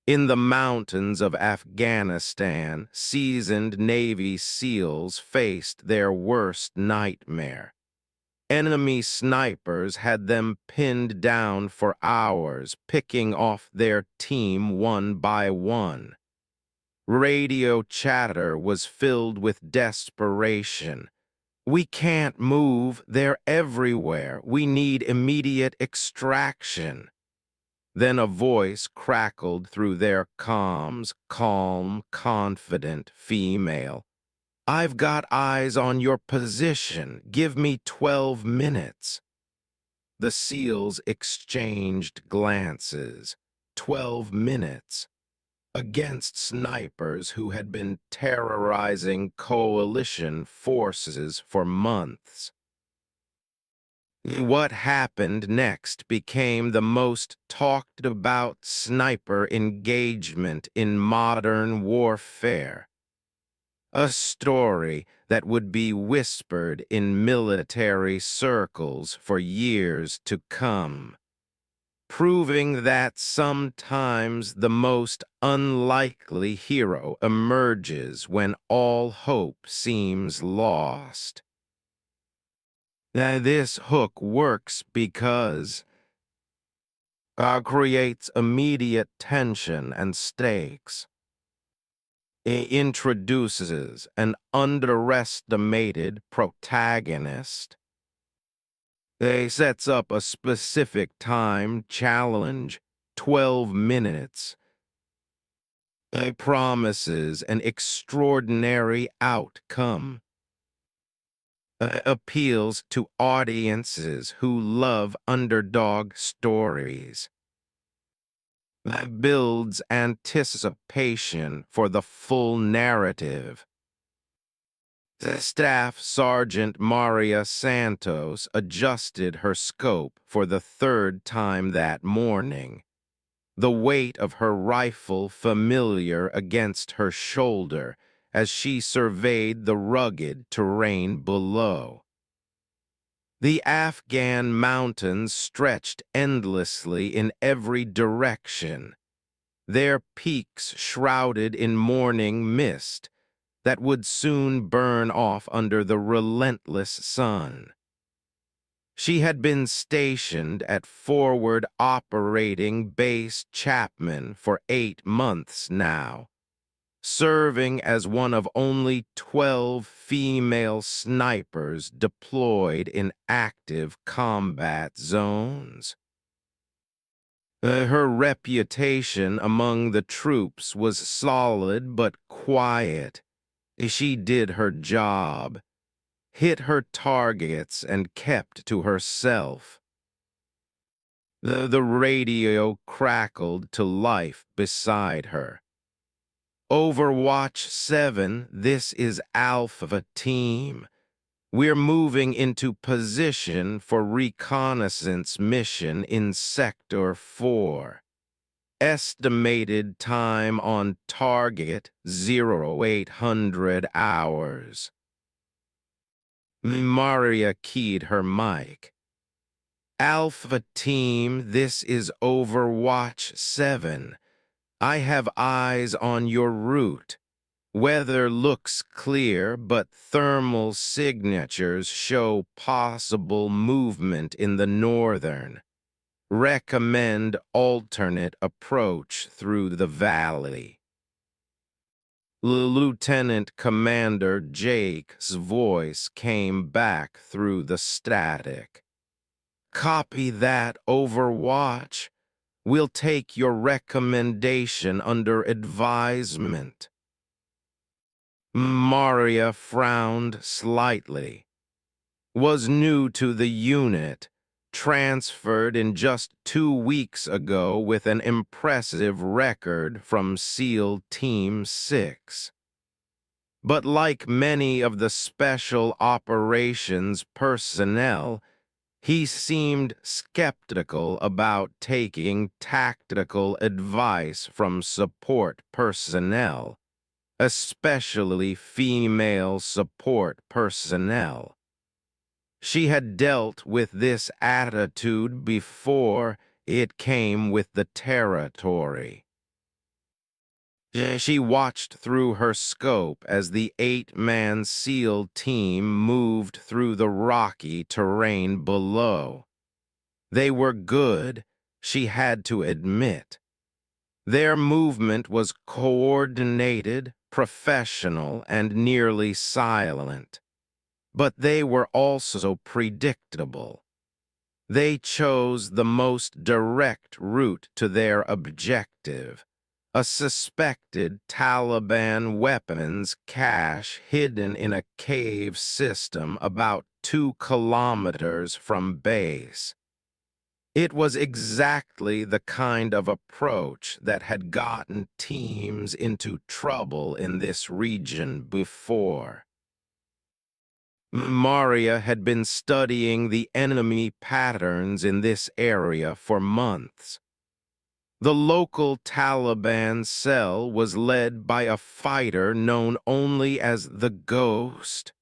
In the mountains of Afghanistan, seasoned Navy SEALs faced their worst nightmare. Enemy snipers had them pinned down for hours, picking off their team one by one. Radio chatter was filled with desperation. "We can't move, they're everywhere. We need immediate extraction." Then a voice crackled through their comms, calm, confident female. "I've got eyes on your position. Give me 12 minutes. The SEALs exchanged glances. 12 minutes. Against snipers who had been terrorizing coalition forces for months. What happened next became the most talked about sniper engagement in modern warfare. A story that would be whispered in military circles for years to come, proving that sometimes the most unlikely hero emerges when all hope seems lost. Now, this hook works because creates immediate tension and stakes. It introduces an underestimated protagonist. It sets up a specific time challenge, 12 minutes. It promises an extraordinary outcome. Appeals to audiences who love underdog stories. Builds anticipation for the full narrative. The Staff Sergeant Maria Santos adjusted her scope for the third time that morning, the weight of her rifle familiar against her shoulder as she surveyed the rugged terrain below. The Afghan mountains stretched endlessly in every direction, their peaks shrouded in morning mist that would soon burn off under the relentless sun. She had been stationed at Forward Operating Base Chapman for 8 months now, serving as one of only 12 female snipers deployed in active combat zones. Her reputation among the troops was solid but quiet. She did her job, hit her targets, and kept to herself. The radio crackled to life beside her. "Overwatch 7, this is Alpha Team. We're moving into position for reconnaissance mission in Sector 4. Estimated time on target 0800 hours." Maria keyed her mic. "Alpha Team, this is Overwatch 7. I have eyes on your route. Weather looks clear, but thermal signatures show possible movement in the northern. Recommend alternate approach through the valley." Lieutenant Commander Jake's voice came back through the static. "Copy that, Overwatch. We'll take your recommendation under advisement." Maria frowned slightly. Was new to the unit, transferred in just 2 weeks ago with an impressive record from SEAL Team 6. But like many of the Special Operations personnel, he seemed skeptical about taking tactical advice from support personnel, especially female support personnel. She had dealt with this attitude before. It came with the territory. She watched through her scope as the 8-man SEAL team moved through the rocky terrain below. They were good, she had to admit. Their movement was coordinated, professional, and nearly silent. But they were also predictable. They chose the most direct route to their objective, a suspected Taliban weapons cache hidden in a cave system about 2 kilometers from base. It was exactly the kind of approach that had gotten teams into trouble in this region before. Maria had been studying the enemy patterns in this area for months. The local Taliban cell was led by a fighter known only as the Ghost,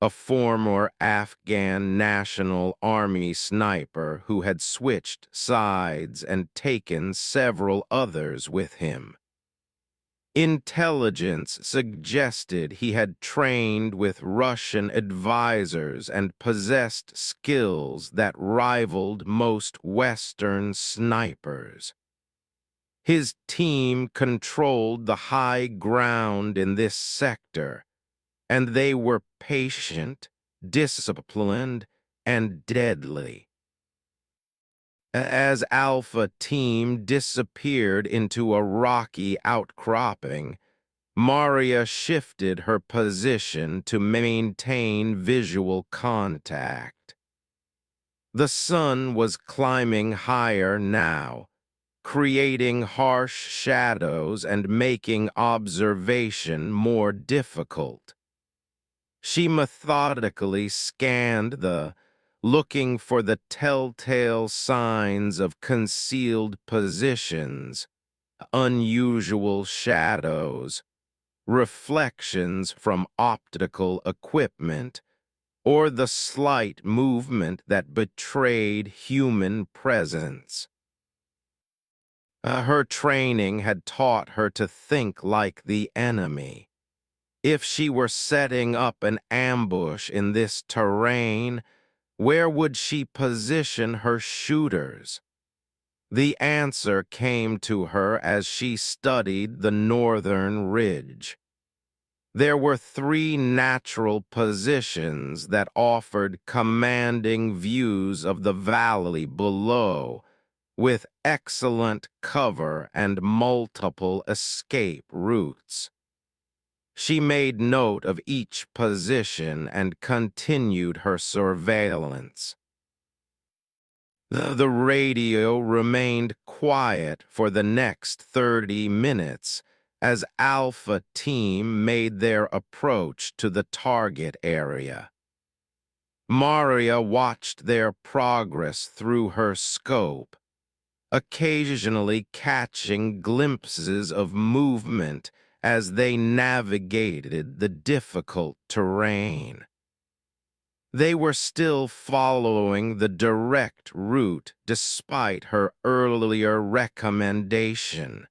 a former Afghan National Army sniper who had switched sides and taken several others with him. Intelligence suggested he had trained with Russian advisors and possessed skills that rivaled most Western snipers. His team controlled the high ground in this sector, and they were patient, disciplined, and deadly. As Alpha Team disappeared into a rocky outcropping, Maria shifted her position to maintain visual contact. The sun was climbing higher now, creating harsh shadows and making observation more difficult. She methodically scanned looking for the telltale signs of concealed positions, unusual shadows, reflections from optical equipment, or the slight movement that betrayed human presence. Her training had taught her to think like the enemy. If she were setting up an ambush in this terrain, where would she position her shooters? The answer came to her as she studied the northern ridge. There were 3 natural positions that offered commanding views of the valley below, with excellent cover and multiple escape routes. She made note of each position and continued her surveillance. The radio remained quiet for the next 30 minutes as Alpha Team made their approach to the target area. Maria watched their progress through her scope, occasionally catching glimpses of movement as they navigated the difficult terrain. They were still following the direct route despite her earlier recommendation,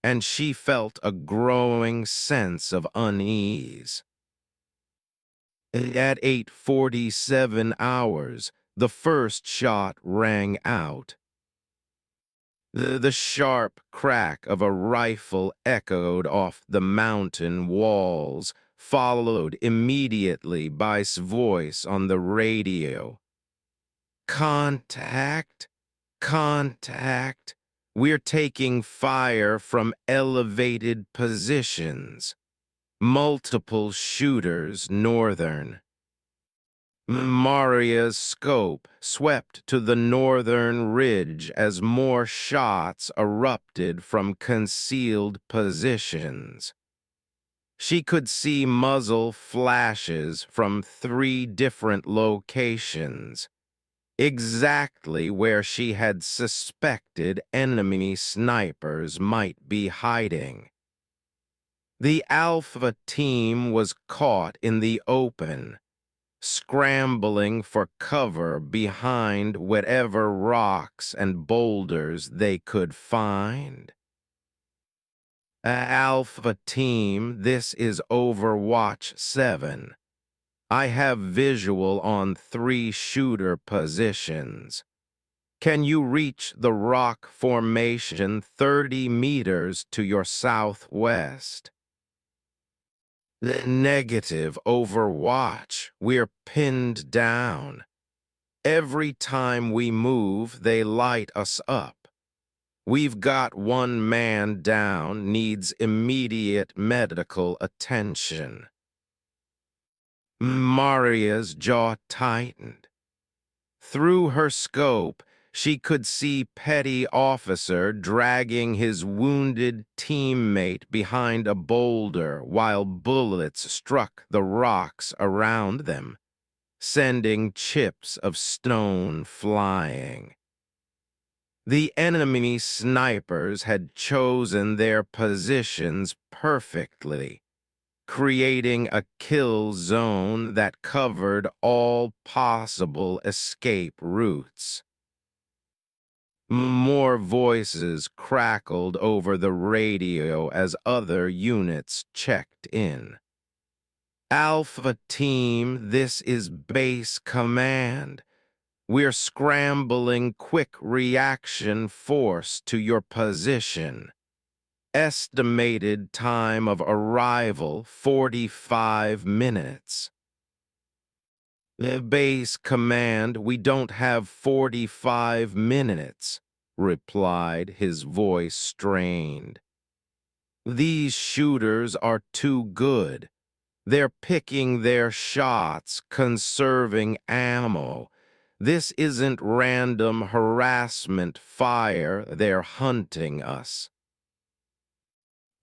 and she felt a growing sense of unease. At 8:47 hours, the first shot rang out. The sharp crack of a rifle echoed off the mountain walls, followed immediately by his voice on the radio. Contact, contact. We're taking fire from elevated positions. Multiple shooters northern. Maria's scope swept to the northern ridge as more shots erupted from concealed positions. She could see muzzle flashes from 3 different locations, exactly where she had suspected enemy snipers might be hiding. The Alpha Team was caught in the open, scrambling for cover behind whatever rocks and boulders they could find. Alpha Team, this is Overwatch 7. I have visual on 3 shooter positions. Can you reach the rock formation 30 meters to your southwest? Negative, Overwatch. We're pinned down. Every time we move, they light us up. We've got one man down, needs immediate medical attention. Maria's jaw tightened. Through her scope, she could see Petty Officer dragging his wounded teammate behind a boulder while bullets struck the rocks around them, sending chips of stone flying. The enemy snipers had chosen their positions perfectly, creating a kill zone that covered all possible escape routes. More voices crackled over the radio as other units checked in. Alpha Team, this is base command. We're scrambling quick reaction force to your position. Estimated time of arrival, 45 minutes. The base command, we don't have 45 minutes, replied, his voice strained. These shooters are too good. They're picking their shots, conserving ammo. This isn't random harassment fire, they're hunting us.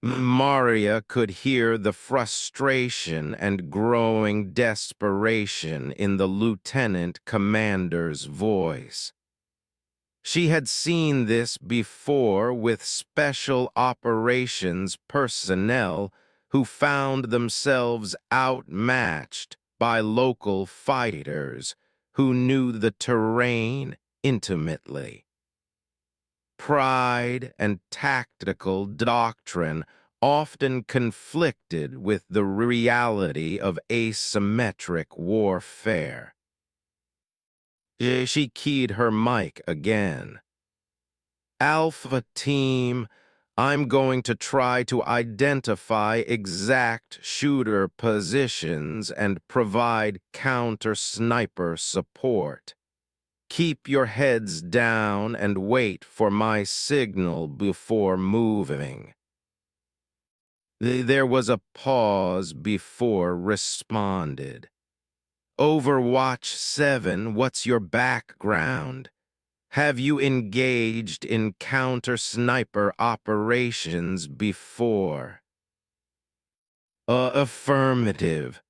Maria could hear the frustration and growing desperation in the lieutenant commander's voice. She had seen this before with special operations personnel who found themselves outmatched by local fighters who knew the terrain intimately. Pride and tactical doctrine often conflicted with the reality of asymmetric warfare. She keyed her mic again. Alpha Team, I'm going to try to identify exact shooter positions and provide counter-sniper support. Keep your heads down and wait for my signal before moving. There was a pause before responded. Overwatch 7, what's your background? Have you engaged in counter-sniper operations before? Affirmative.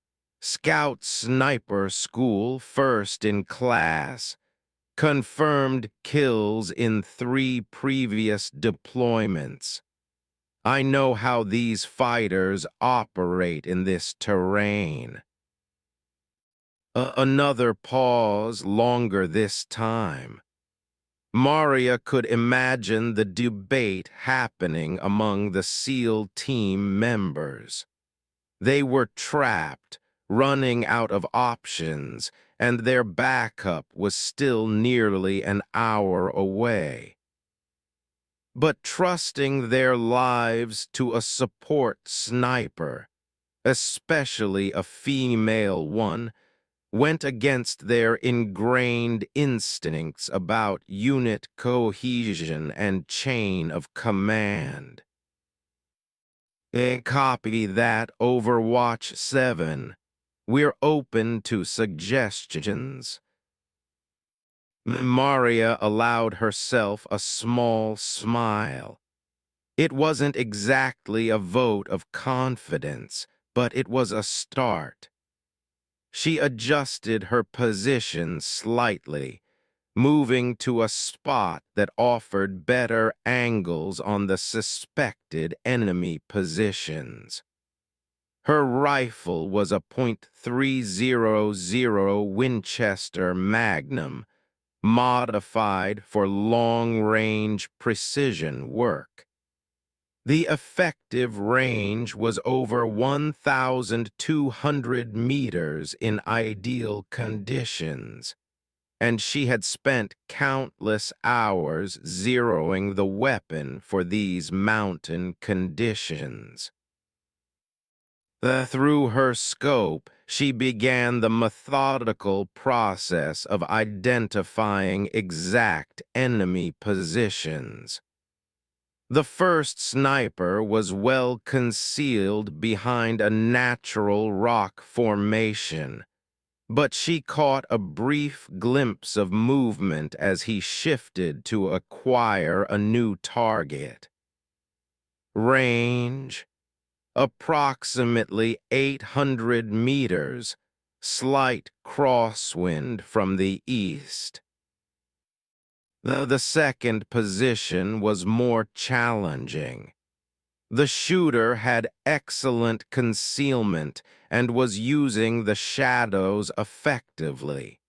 Scout Sniper School, first in class. Confirmed kills in 3 previous deployments. I know how these fighters operate in this terrain. Another pause, longer this time. Maria could imagine the debate happening among the SEAL team members. They were trapped, running out of options, and their backup was still nearly an hour away. But trusting their lives to a support sniper, especially a female one, went against their ingrained instincts about unit cohesion and chain of command. Copy that, Overwatch 7. We're open to suggestions. Maria allowed herself a small smile. It wasn't exactly a vote of confidence, but it was a start. She adjusted her position slightly, moving to a spot that offered better angles on the suspected enemy positions. Her rifle was a .300 Winchester Magnum, modified for long-range precision work. The effective range was over 1,200 meters in ideal conditions, and she had spent countless hours zeroing the weapon for these mountain conditions. Through her scope, she began the methodical process of identifying exact enemy positions. The first sniper was well concealed behind a natural rock formation, but she caught a brief glimpse of movement as he shifted to acquire a new target. Range: approximately 800 meters, slight crosswind from the east. The second position was more challenging. The shooter had excellent concealment and was using the shadows effectively.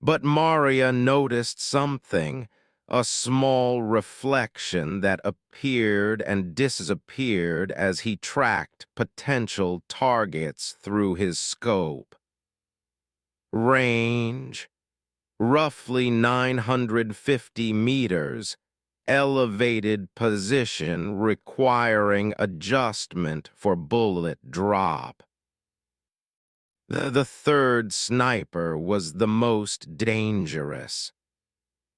But Maria noticed something, a small reflection that appeared and disappeared as he tracked potential targets through his scope. Range: roughly 950 meters, elevated position requiring adjustment for bullet drop. The third sniper was the most dangerous.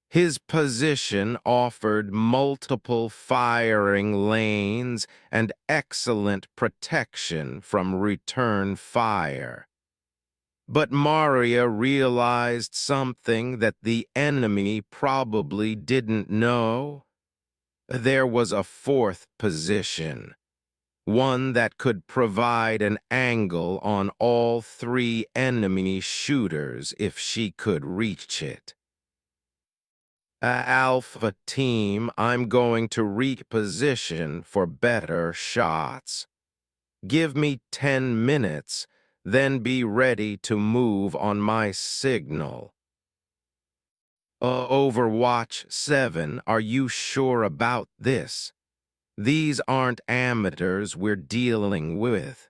His position offered multiple firing lanes and excellent protection from return fire. But Maria realized something that the enemy probably didn't know. There was a fourth position, one that could provide an angle on all three enemy shooters if she could reach it. Alpha Team, I'm going to reposition for better shots. Give me 10 minutes, then be ready to move on my signal. Overwatch 7, are you sure about this? These aren't amateurs we're dealing with.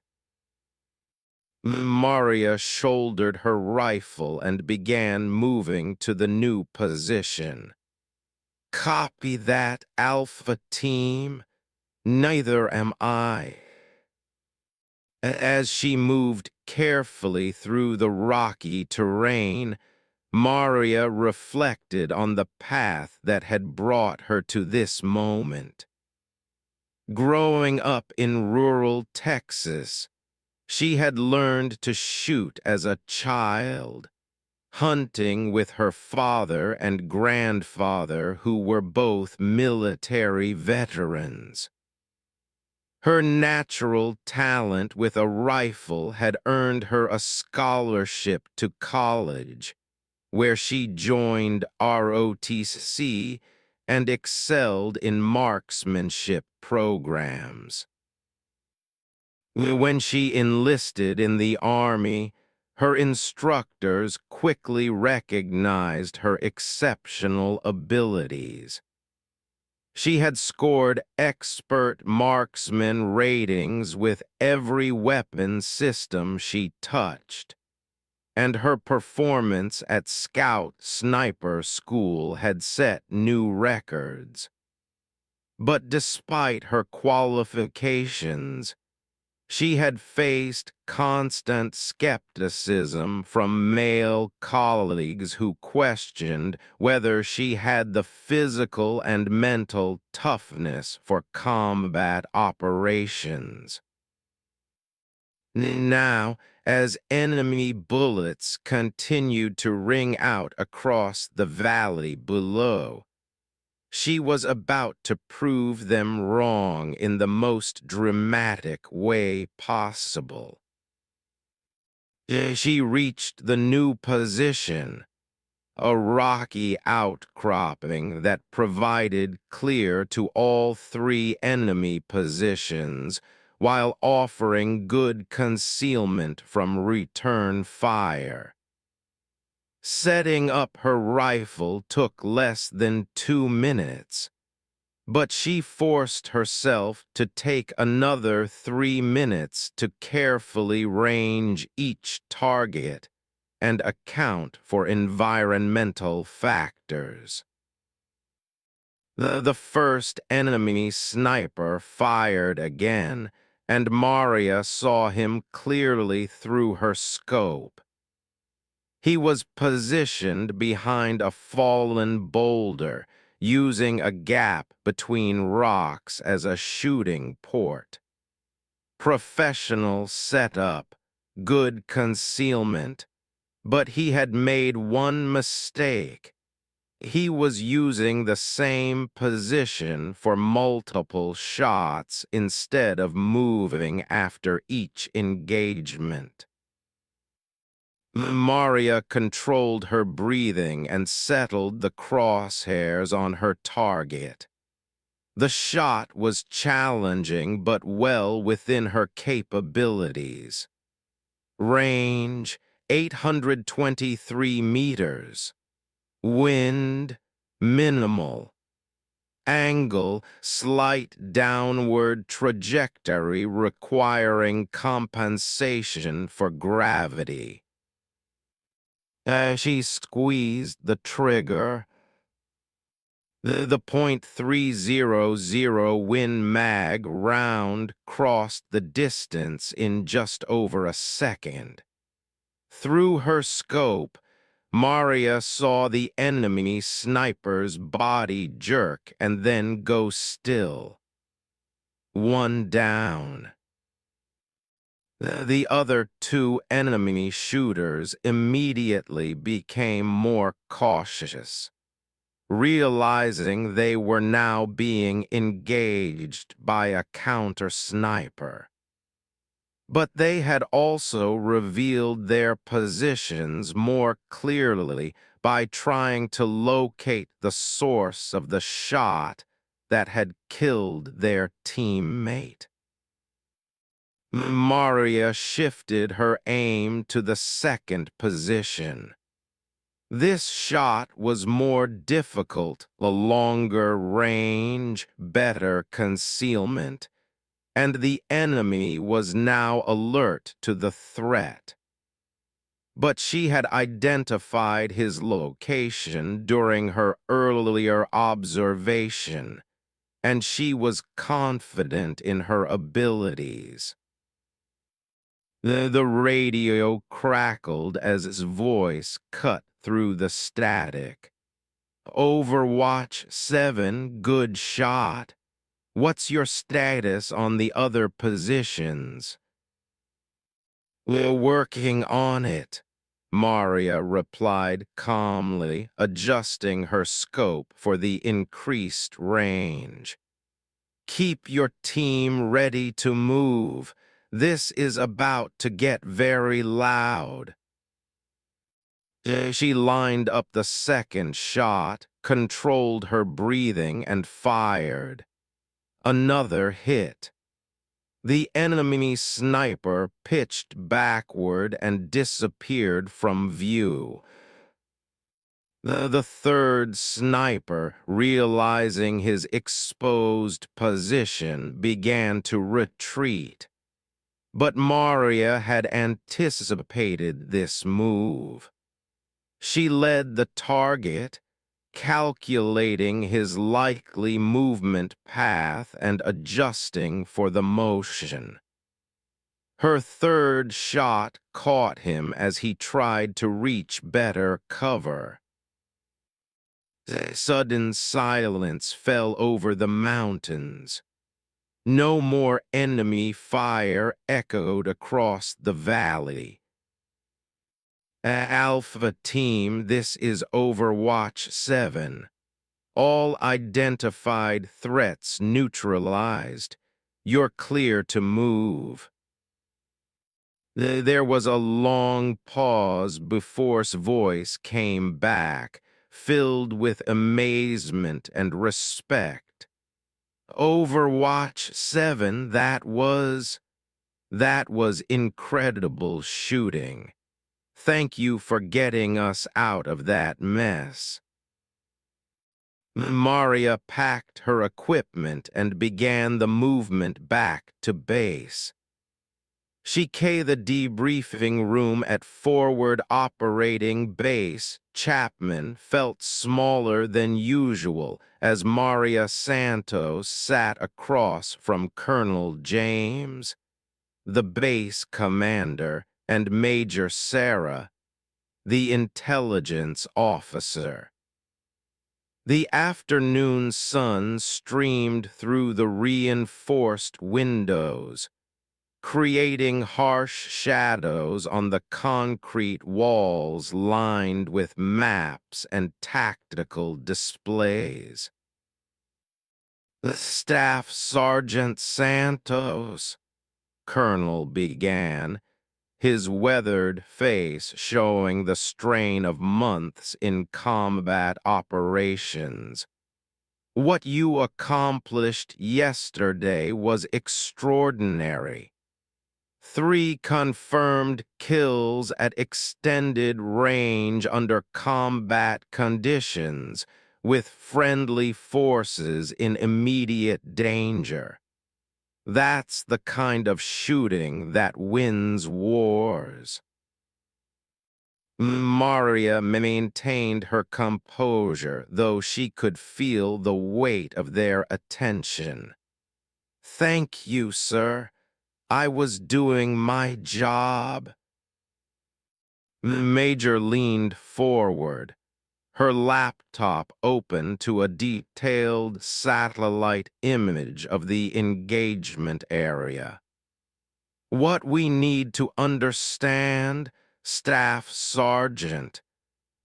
Maria shouldered her rifle and began moving to the new position. Copy that, Alpha Team. Neither am I. As she moved carefully through the rocky terrain, Maria reflected on the path that had brought her to this moment. Growing up in rural Texas, she had learned to shoot as a child, hunting with her father and grandfather who were both military veterans. Her natural talent with a rifle had earned her a scholarship to college, where she joined ROTC and excelled in marksmanship programs. When she enlisted in the Army, her instructors quickly recognized her exceptional abilities. She had scored expert marksman ratings with every weapon system she touched, and her performance at Scout Sniper School had set new records. But despite her qualifications, she had faced constant skepticism from male colleagues who questioned whether she had the physical and mental toughness for combat operations. Now, as enemy bullets continued to ring out across the valley below, she was about to prove them wrong in the most dramatic way possible. She reached the new position, a rocky outcropping that provided clear to all three enemy positions while offering good concealment from return fire. Setting up her rifle took less than 2 minutes, But she forced herself to take another 3 minutes to carefully range each target and account for environmental factors. The first enemy sniper fired again, and Maria saw him clearly through her scope. He was positioned behind a fallen boulder, using a gap between rocks as a shooting port. Professional setup, good concealment, but he had made one mistake. He was using the same position for multiple shots instead of moving after each engagement. Maria controlled her breathing and settled the crosshairs on her target. The shot was challenging but well within her capabilities. Range 823 meters. Wind minimal. Angle slight downward trajectory requiring compensation for gravity. As she squeezed the trigger, the .300 Win Mag round crossed the distance in just over a second. Through her scope, Maria saw the enemy sniper's body jerk and then go still. One down. The other two enemy shooters immediately became more cautious, realizing they were now being engaged by a counter-sniper. But they had also revealed their positions more clearly by trying to locate the source of the shot that had killed their teammate. Maria shifted her aim to the second position. This shot was more difficult, a longer range, better concealment, and the enemy was now alert to the threat. But she had identified his location during her earlier observation, and she was confident in her abilities. The radio crackled as his voice cut through the static. Overwatch 7, good shot. What's your status on the other positions? We're working on it, Maria replied calmly, adjusting her scope for the increased range. Keep your team ready to move. This is about to get very loud. She lined up the second shot, controlled her breathing, and fired. Another hit. The enemy sniper pitched backward and disappeared from view. The third sniper, realizing his exposed position, began to retreat. But Maria had anticipated this move. She led the target, calculating his likely movement path and adjusting for the motion. Her third shot caught him as he tried to reach better cover. Sudden silence fell over the mountains. No more enemy fire echoed across the valley. Alpha Team, this is Overwatch 7. All identified threats neutralized. You're clear to move. There was a long pause before his voice came back, filled with amazement and respect. Overwatch 7, that was incredible shooting. Thank you for getting us out of that mess. Maria packed her equipment and began the movement back to base. She came the debriefing room at forward operating base. Chapman felt smaller than usual as Maria Santos sat across from Colonel James, the base commander, and Major Sarah, the intelligence officer. The afternoon sun streamed through the reinforced windows, creating harsh shadows on the concrete walls lined with maps and tactical displays. "The Staff Sergeant Santos," Colonel began, his weathered face showing the strain of months in combat operations. "What you accomplished yesterday was extraordinary. 3 confirmed kills at extended range under combat conditions, with friendly forces in immediate danger. That's the kind of shooting that wins wars." Maria maintained her composure, though she could feel the weight of their attention. "Thank you, sir. I was doing my job." The Major leaned forward, her laptop open to a detailed satellite image of the engagement area. "What we need to understand, Staff Sergeant,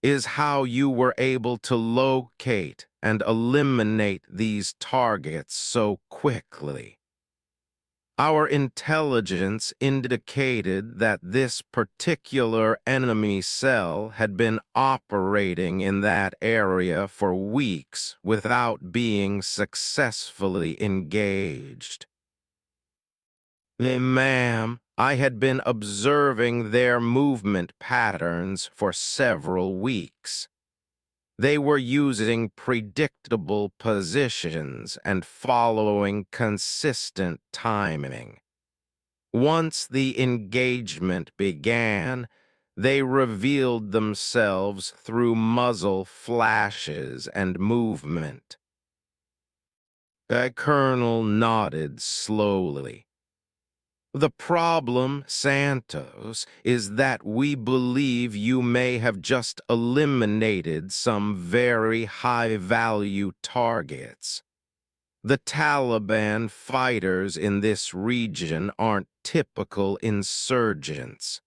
is how you were able to locate and eliminate these targets so quickly. Our intelligence indicated that this particular enemy cell had been operating in that area for weeks without being successfully engaged. Ma'am, I had been observing their movement patterns for several weeks. They were using predictable positions and following consistent timing. Once the engagement began, they revealed themselves through muzzle flashes and movement." The colonel nodded slowly. "The problem, Santos, is that we believe you may have just eliminated some very high-value targets. The Taliban fighters in this region aren't typical insurgents.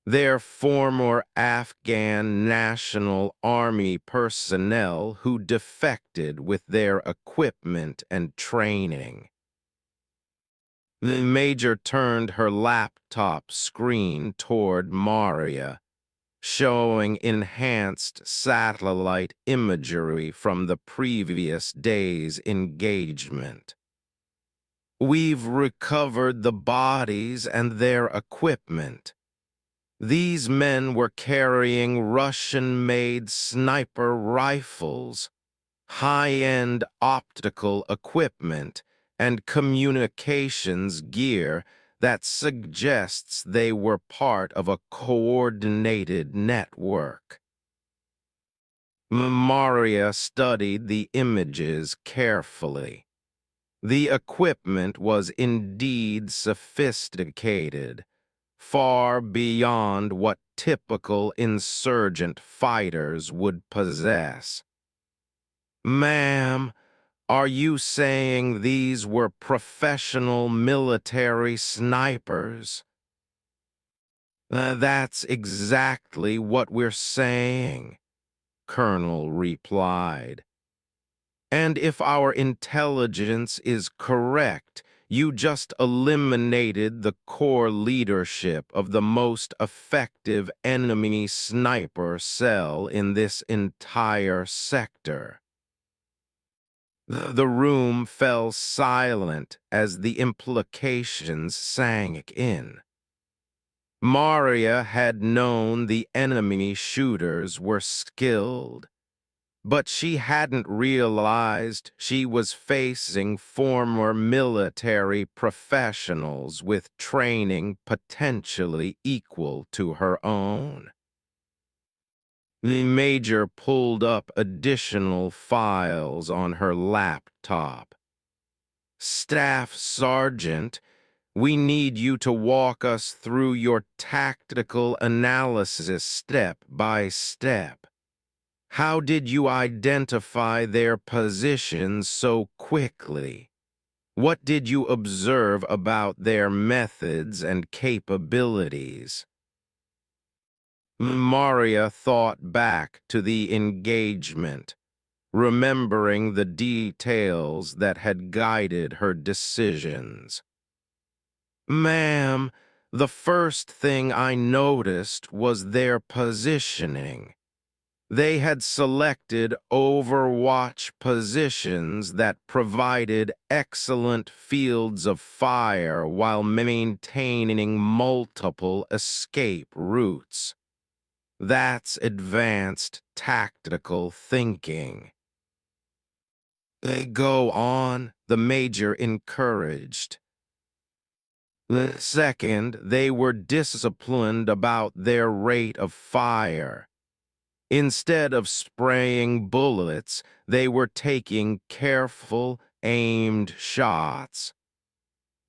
They're former Afghan National Army personnel who defected with their equipment and training." The Major turned her laptop screen toward Maria, showing enhanced satellite imagery from the previous day's engagement. "We've recovered the bodies and their equipment. These men were carrying Russian-made sniper rifles, high-end optical equipment, and communications gear that suggests they were part of a coordinated network." Maria studied the images carefully. The equipment was indeed sophisticated, far beyond what typical insurgent fighters would possess. "Ma'am, are you saying these were professional military snipers?" That's exactly what we're saying," Colonel replied. "And if our intelligence is correct, you just eliminated the core leadership of the most effective enemy sniper cell in this entire sector." The room fell silent as the implications sank in. Maria had known the enemy shooters were skilled. But she hadn't realized she was facing former military professionals with training potentially equal to her own. The Major pulled up additional files on her laptop. Staff Sergeant, we need you to walk us through your tactical analysis step by step. How did you identify their positions so quickly? What did you observe about their methods and capabilities? Maria thought back to the engagement, remembering the details that had guided her decisions. Ma'am, the first thing I noticed was their positioning. They had selected overwatch positions that provided excellent fields of fire while maintaining multiple escape routes. That's advanced tactical thinking. They go on, the Major encouraged. The second, they were disciplined about their rate of fire. Instead of spraying bullets, they were taking careful, aimed shots.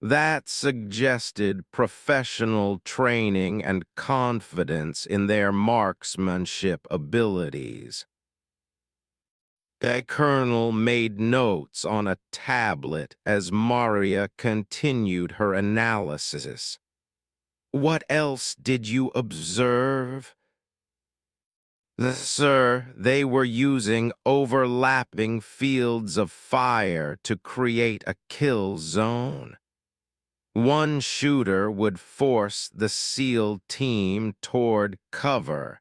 That suggested professional training and confidence in their marksmanship abilities. A colonel made notes on a tablet as Maria continued her analysis. What else did you observe? Sir, they were using overlapping fields of fire to create a kill zone. One shooter would force the SEAL team toward cover,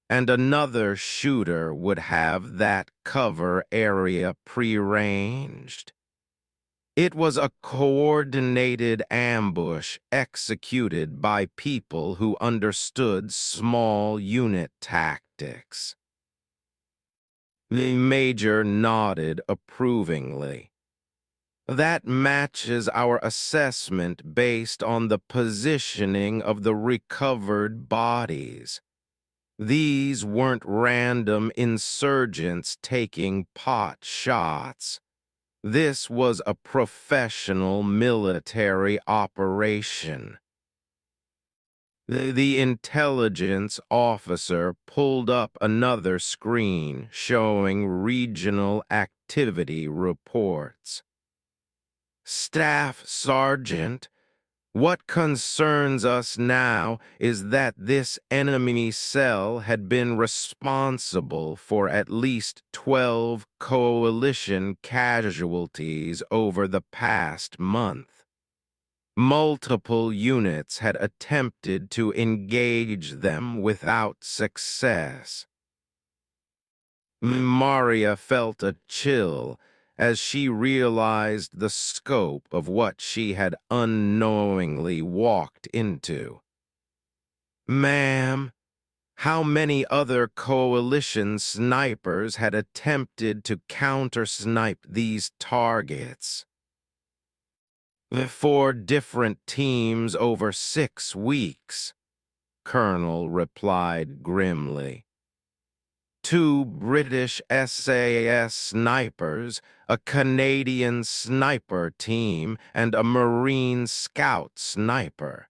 and another shooter would have that cover area prearranged. It was a coordinated ambush executed by people who understood small unit tactics. The Major nodded approvingly. That matches our assessment based on the positioning of the recovered bodies. These weren't random insurgents taking pot shots. This was a professional military operation. The intelligence officer pulled up another screen showing regional activity reports. Staff Sergeant, what concerns us now is that this enemy cell had been responsible for at least 12 coalition casualties over the past month. Multiple units had attempted to engage them without success. Maria felt a chill as she realized the scope of what she had unknowingly walked into. Ma'am, how many other coalition snipers had attempted to counter-snipe these targets? 4 different teams over 6 weeks, Colonel replied grimly. 2 British SAS snipers, a Canadian sniper team, and a Marine scout sniper.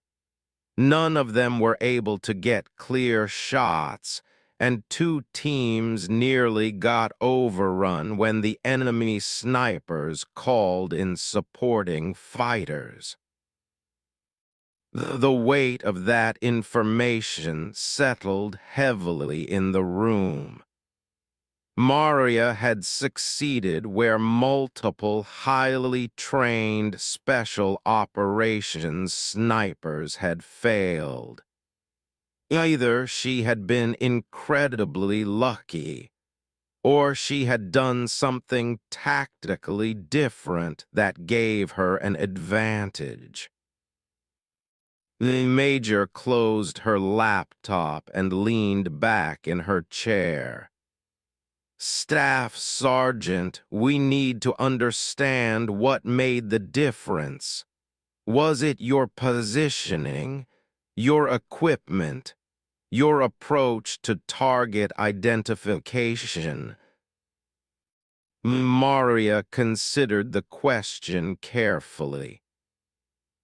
None of them were able to get clear shots, and 2 teams nearly got overrun when the enemy snipers called in supporting fighters. The weight of that information settled heavily in the room. Maria had succeeded where multiple highly trained special operations snipers had failed. Either she had been incredibly lucky, or she had done something tactically different that gave her an advantage. The Major closed her laptop and leaned back in her chair. Staff Sergeant, we need to understand what made the difference. Was it your positioning, your equipment, your approach to target identification? Maria considered the question carefully.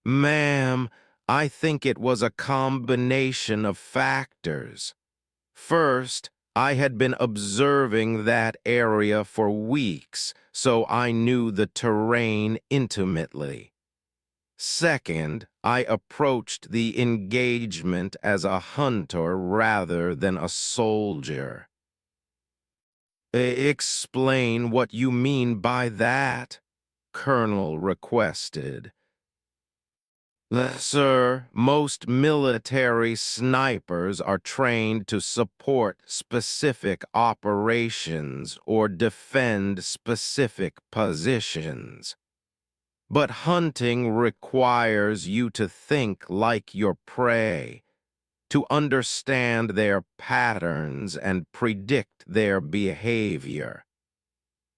Ma'am, I think it was a combination of factors. First, I had been observing that area for weeks, so I knew the terrain intimately. Second, I approached the engagement as a hunter rather than a soldier. Explain what you mean by that, Colonel requested. Sir, most military snipers are trained to support specific operations or defend specific positions. But hunting requires you to think like your prey, to understand their patterns and predict their behavior.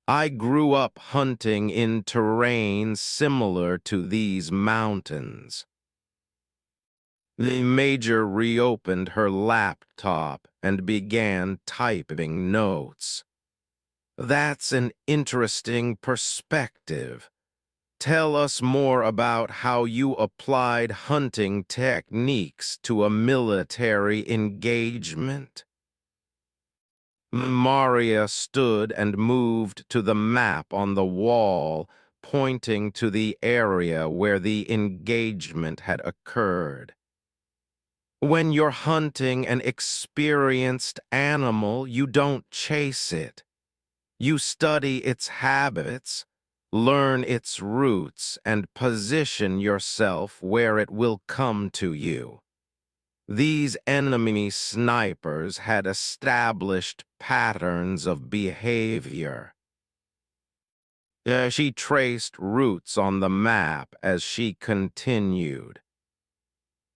I grew up hunting in terrain similar to these mountains. The Major reopened her laptop and began typing notes. That's an interesting perspective. Tell us more about how you applied hunting techniques to a military engagement. Maria stood and moved to the map on the wall, pointing to the area where the engagement had occurred. When you're hunting an experienced animal, you don't chase it. You study its habits, learn its routes, and position yourself where it will come to you. These enemy snipers had established patterns of behavior. She traced routes on the map as she continued.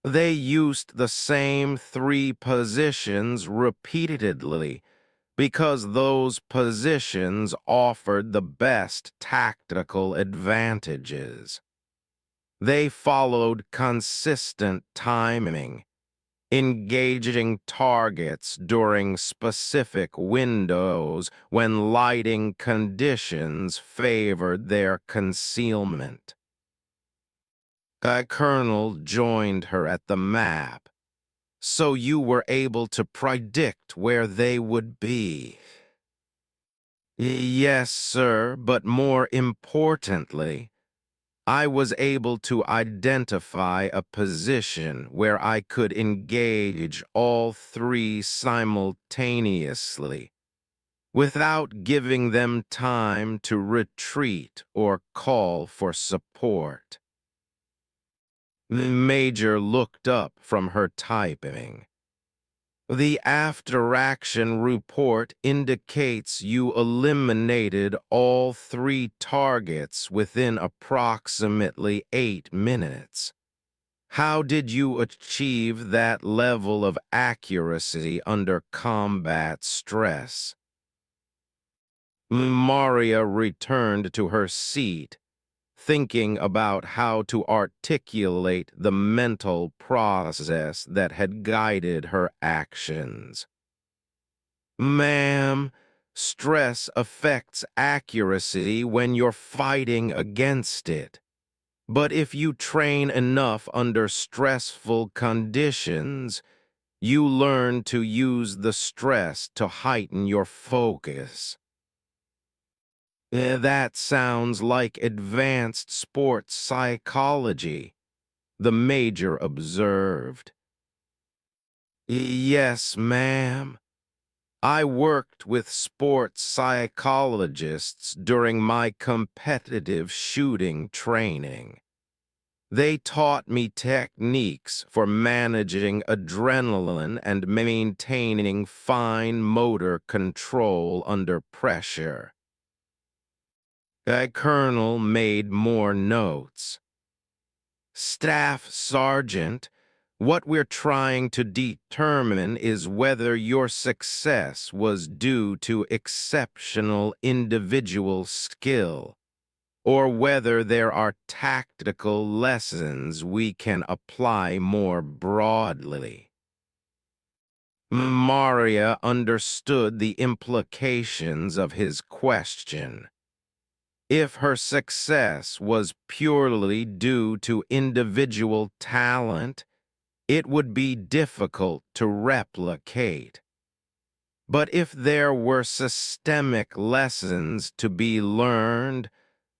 They used the same 3 positions repeatedly because those positions offered the best tactical advantages. They followed consistent timing, engaging targets during specific windows when lighting conditions favored their concealment. A colonel joined her at the map, so you were able to predict where they would be. Yes, sir, but more importantly, I was able to identify a position where I could engage all 3 simultaneously, without giving them time to retreat or call for support. The Major looked up from her typing. The after-action report indicates you eliminated all 3 targets within approximately 8 minutes. How did you achieve that level of accuracy under combat stress? Maria returned to her seat, thinking about how to articulate the mental process that had guided her actions. Ma'am, stress affects accuracy when you're fighting against it. But if you train enough under stressful conditions, you learn to use the stress to heighten your focus. That sounds like advanced sports psychology, the Major observed. Yes, ma'am. I worked with sports psychologists during my competitive shooting training. They taught me techniques for managing adrenaline and maintaining fine motor control under pressure. A colonel made more notes. Staff Sergeant, What we're trying to determine is whether your success was due to exceptional individual skill, or whether there are tactical lessons we can apply more broadly. Maria understood the implications of his question. If her success was purely due to individual talent, it would be difficult to replicate. But if there were systemic lessons to be learned,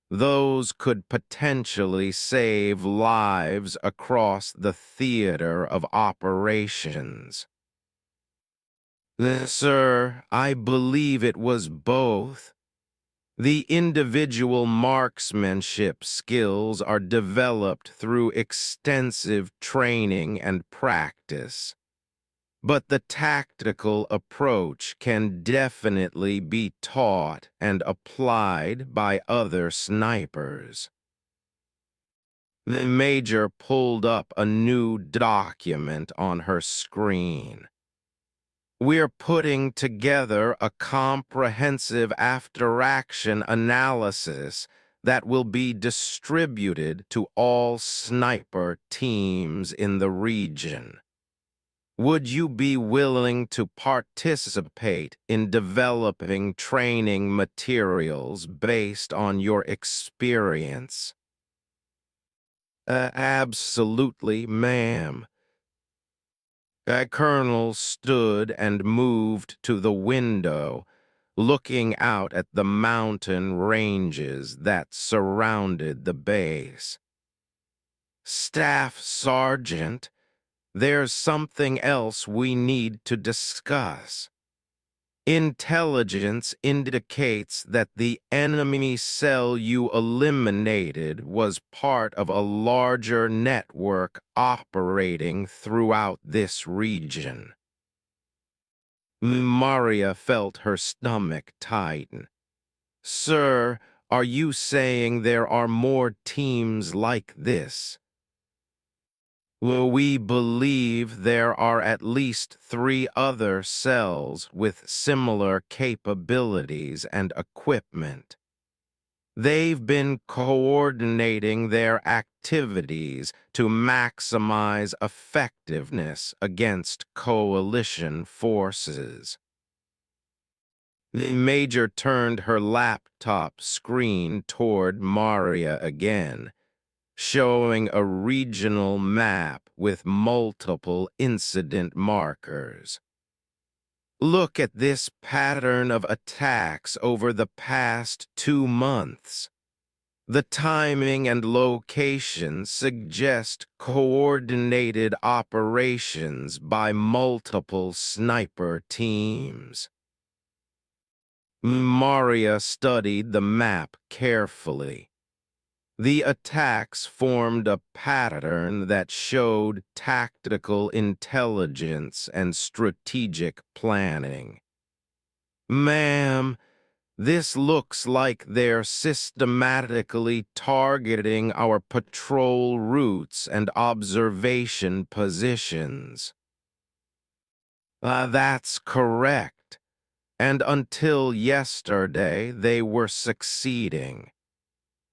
those could potentially save lives across the theater of operations. Sir, I believe it was both. The individual marksmanship skills are developed through extensive training and practice, but the tactical approach can definitely be taught and applied by other snipers. The Major pulled up a new document on her screen. We're putting together a comprehensive after-action analysis that will be distributed to all sniper teams in the region. Would you be willing to participate in developing training materials based on your experience? Absolutely, ma'am. Colonel stood and moved to the window, looking out at the mountain ranges that surrounded the base. Staff Sergeant, there's something else we need to discuss. Intelligence indicates that the enemy cell you eliminated was part of a larger network operating throughout this region. Maria felt her stomach tighten. Sir, are you saying there are more teams like this? Well, we believe there are at least 3 other cells with similar capabilities and equipment. They've been coordinating their activities to maximize effectiveness against coalition forces. The Major turned her laptop screen toward Maria again, showing a regional map with multiple incident markers. Look at this pattern of attacks over the past 2 months. The timing and location suggest coordinated operations by multiple sniper teams. Maria studied the map carefully. The attacks formed a pattern that showed tactical intelligence and strategic planning. Ma'am, this looks like they're systematically targeting our patrol routes and observation positions. That's correct. And until yesterday, they were succeeding.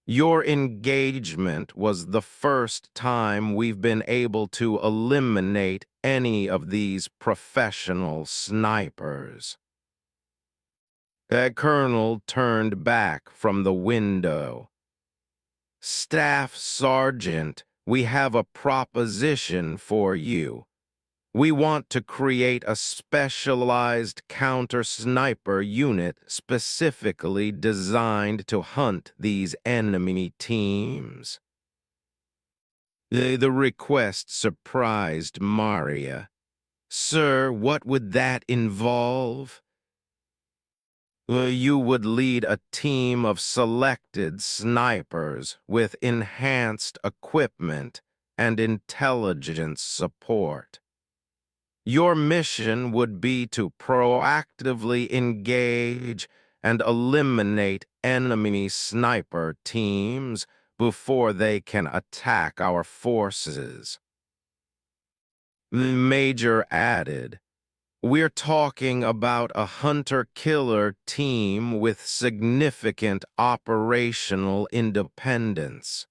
Your engagement was the first time we've been able to eliminate any of these professional snipers. The Colonel turned back from the window. Staff Sergeant, we have a proposition for you. We want to create a specialized counter-sniper unit specifically designed to hunt these enemy teams. The request surprised Maria. Sir, what would that involve? You would lead a team of selected snipers with enhanced equipment and intelligence support. Your mission would be to proactively engage and eliminate enemy sniper teams before they can attack our forces. Major added, "We're talking about a hunter-killer team with significant operational independence.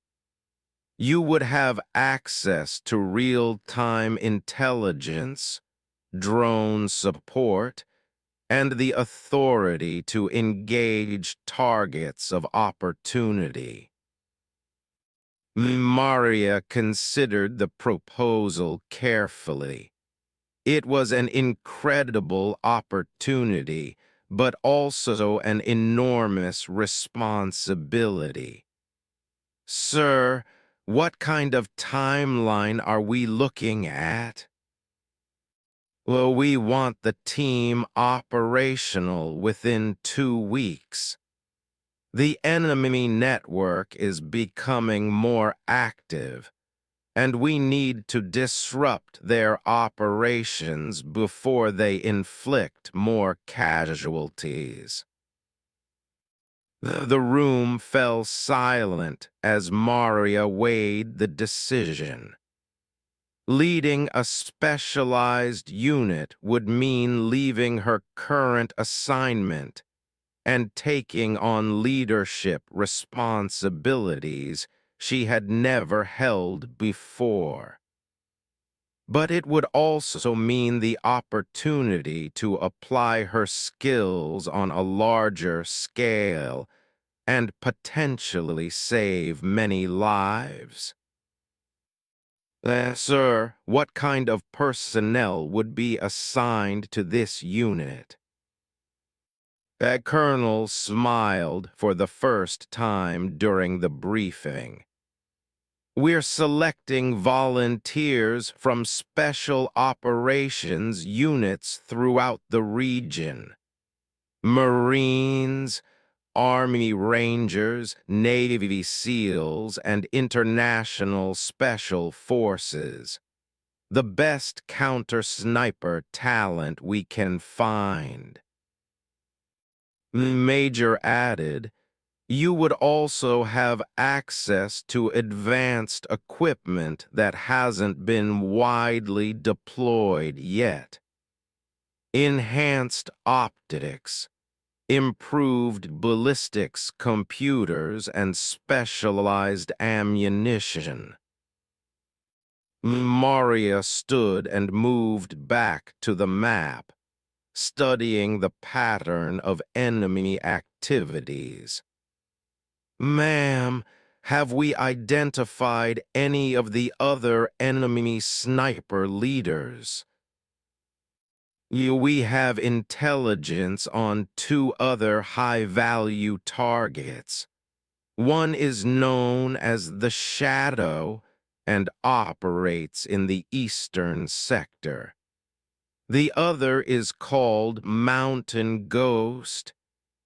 You would have access to real-time intelligence, drone support, and the authority to engage targets of opportunity." Maria considered the proposal carefully. It was an incredible opportunity, but also an enormous responsibility. "Sir, what kind of timeline are we looking at?" "Well, we want the team operational within 2 weeks. The enemy network is becoming more active, and we need to disrupt their operations before they inflict more casualties." The room fell silent as Maria weighed the decision. Leading a specialized unit would mean leaving her current assignment and taking on leadership responsibilities she had never held before. But it would also mean the opportunity to apply her skills on a larger scale and potentially save many lives. Sir, what kind of personnel would be assigned to this unit?" The colonel smiled for the first time during the briefing. "We're selecting volunteers from special operations units throughout the region. Marines, Army Rangers, Navy SEALs, and International Special Forces. The best counter-sniper talent we can find." Major added, "You would also have access to advanced equipment that hasn't been widely deployed yet. Enhanced optics, improved ballistics computers, and specialized ammunition." Maria stood and moved back to the map, studying the pattern of enemy activities. "Ma'am, have we identified any of the other enemy sniper leaders?" We have intelligence on 2 other high-value targets. One is known as the Shadow and operates in the eastern sector. The other is called Mountain Ghost,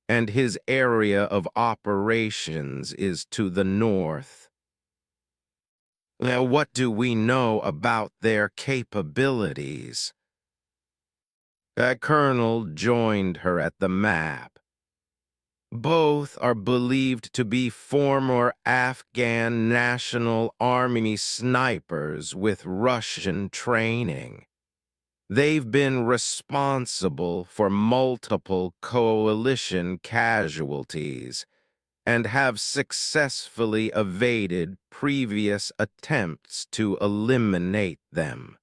and his area of operations is to the north. Now, what do we know about their capabilities? A colonel joined her at the map. "Both are believed to be former Afghan National Army snipers with Russian training. They've been responsible for multiple coalition casualties and have successfully evaded previous attempts to eliminate them."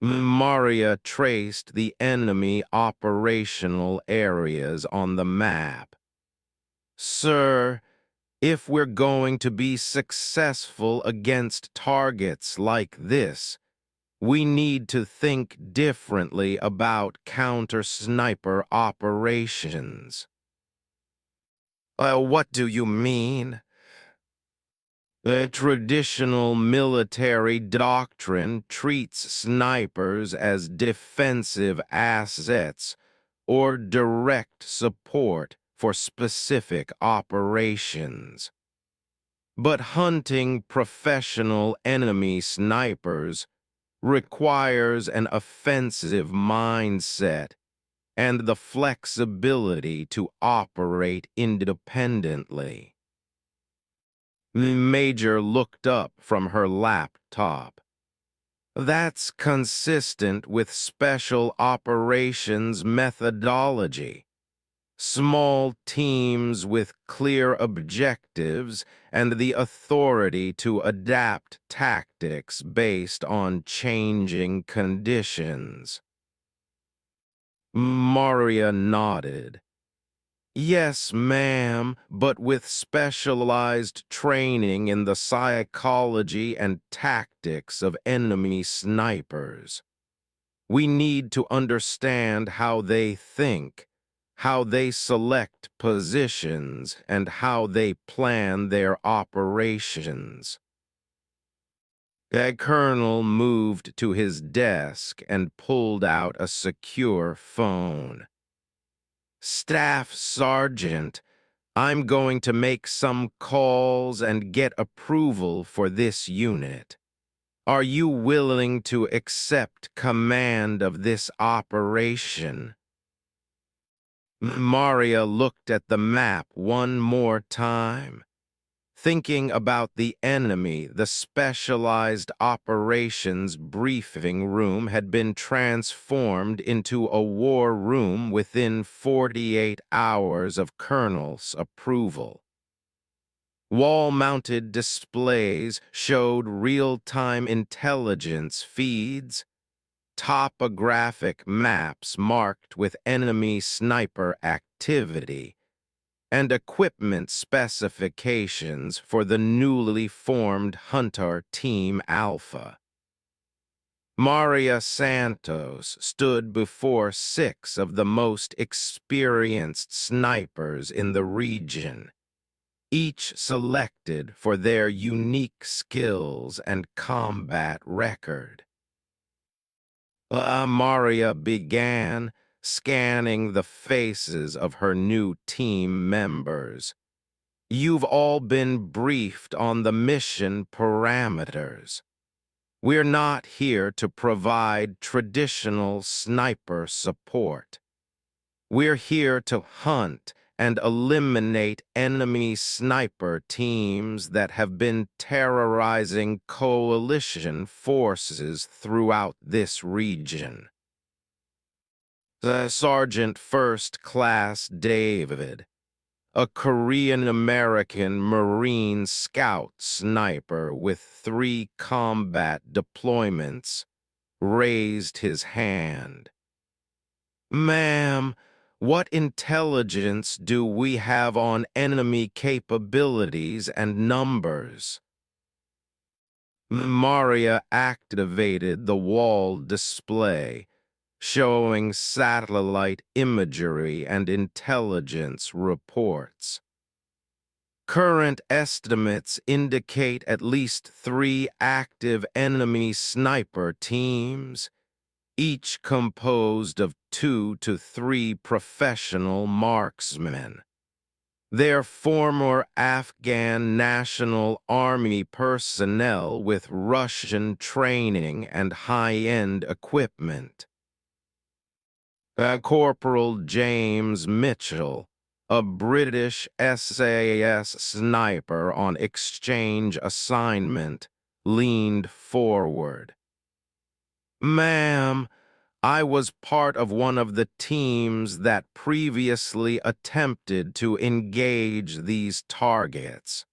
Maria traced the enemy operational areas on the map. "Sir, if we're going to be successful against targets like this, we need to think differently about counter-sniper operations." What do you mean?" "The traditional military doctrine treats snipers as defensive assets or direct support for specific operations. But hunting professional enemy snipers requires an offensive mindset and the flexibility to operate independently." The Major looked up from her laptop. That's consistent with special operations methodology. Small teams with clear objectives and the authority to adapt tactics based on changing conditions. Maria nodded. Yes, ma'am, but with specialized training in the psychology and tactics of enemy snipers. We need to understand how they think, how they select positions, and how they plan their operations. The colonel moved to his desk and pulled out a secure phone. Staff Sergeant, I'm going to make some calls and get approval for this unit. Are you willing to accept command of this operation? Maria looked at the map one more time. Thinking about the enemy, the specialized operations briefing room had been transformed into a war room within 48 hours of Colonel's approval. Wall-mounted displays showed real-time intelligence feeds, topographic maps marked with enemy sniper activity, and equipment specifications for the newly formed Hunter Team Alpha. Maria Santos stood before 6 of the most experienced snipers in the region, each selected for their unique skills and combat record. Maria began, scanning the faces of her new team members. You've all been briefed on the mission parameters. We're not here to provide traditional sniper support. We're here to hunt and eliminate enemy sniper teams that have been terrorizing coalition forces throughout this region. Sergeant First Class David, a Korean-American Marine Scout sniper with 3 combat deployments, raised his hand. Ma'am, what intelligence do we have on enemy capabilities and numbers? Maria activated the wall display, showing satellite imagery and intelligence reports. Current estimates indicate at least 3 active enemy sniper teams, each composed of 2 to 3 professional marksmen. They're former Afghan National Army personnel with Russian training and high-end equipment. Corporal James Mitchell, a British SAS sniper on exchange assignment, leaned forward. Ma'am, I was part of one of the teams that previously attempted to engage these targets.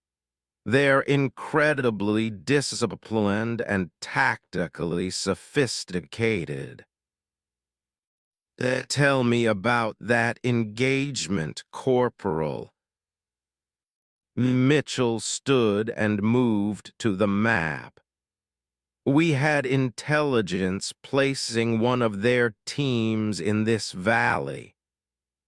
They're incredibly disciplined and tactically sophisticated. Tell me about that engagement, Corporal. Mitchell stood and moved to the map. We had intelligence placing one of their teams in this valley.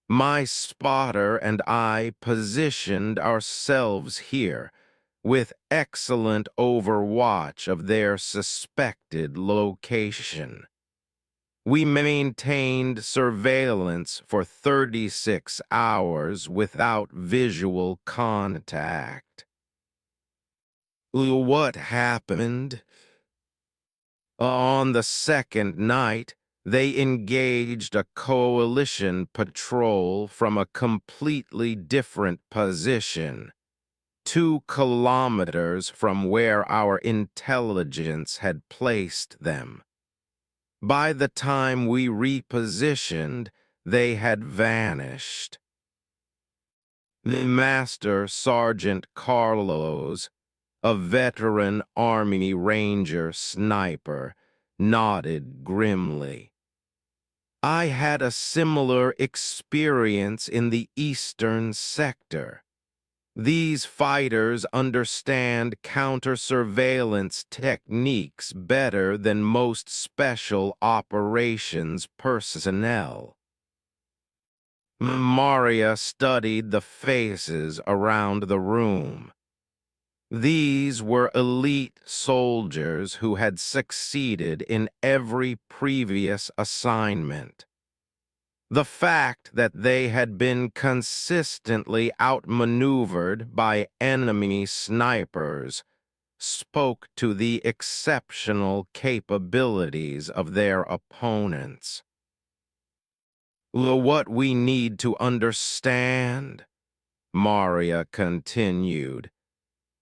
My spotter and I positioned ourselves here, with excellent overwatch of their suspected location. We maintained surveillance for 36 hours without visual contact. What happened? On the second night, they engaged a coalition patrol from a completely different position. 2 kilometers from where our intelligence had placed them. By the time we repositioned, they had vanished. The Master Sergeant Carlos, a veteran Army Ranger sniper, nodded grimly. I had a similar experience in the Eastern Sector. These fighters understand counter-surveillance techniques better than most special operations personnel. Maria studied the faces around the room. These were elite soldiers who had succeeded in every previous assignment. The fact that they had been consistently outmaneuvered by enemy snipers spoke to the exceptional capabilities of their opponents. What we need to understand, Maria continued,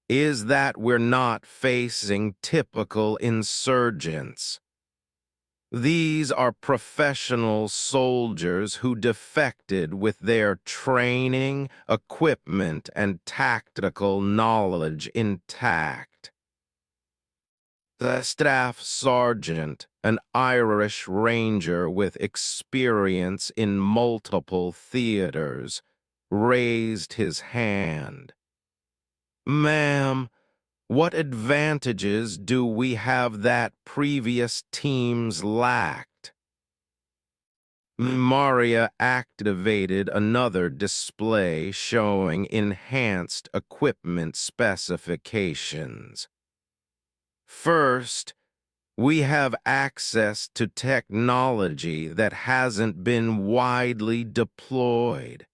is that we're not facing typical insurgents. These are professional soldiers who defected with their training, equipment, and tactical knowledge intact. The staff sergeant, an Irish ranger with experience in multiple theaters, raised his hand. Ma'am, what advantages do we have that previous teams lacked? Maria activated another display showing enhanced equipment specifications. First, we have access to technology that hasn't been widely deployed.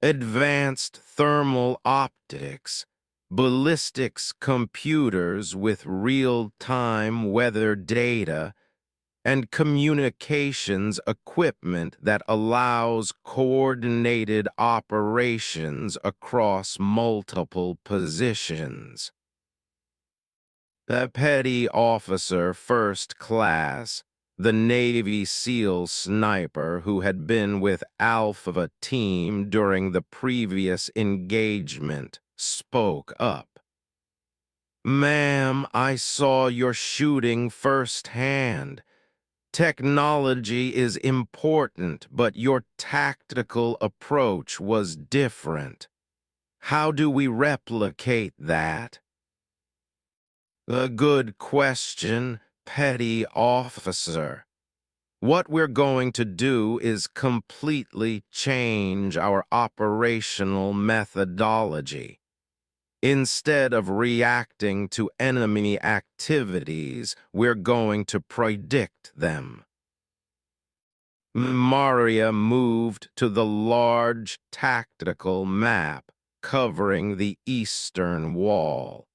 Advanced thermal optics, ballistics computers with real-time weather data, and communications equipment that allows coordinated operations across multiple positions. The Petty Officer First Class, the Navy SEAL sniper who had been with Alpha Team during the previous engagement, spoke up. Ma'am, I saw your shooting firsthand. Technology is important, but your tactical approach was different. How do we replicate that? A good question, Petty Officer. What we're going to do is completely change our operational methodology. Instead of reacting to enemy activities, we're going to predict them. Maria moved to the large tactical map covering the eastern wall.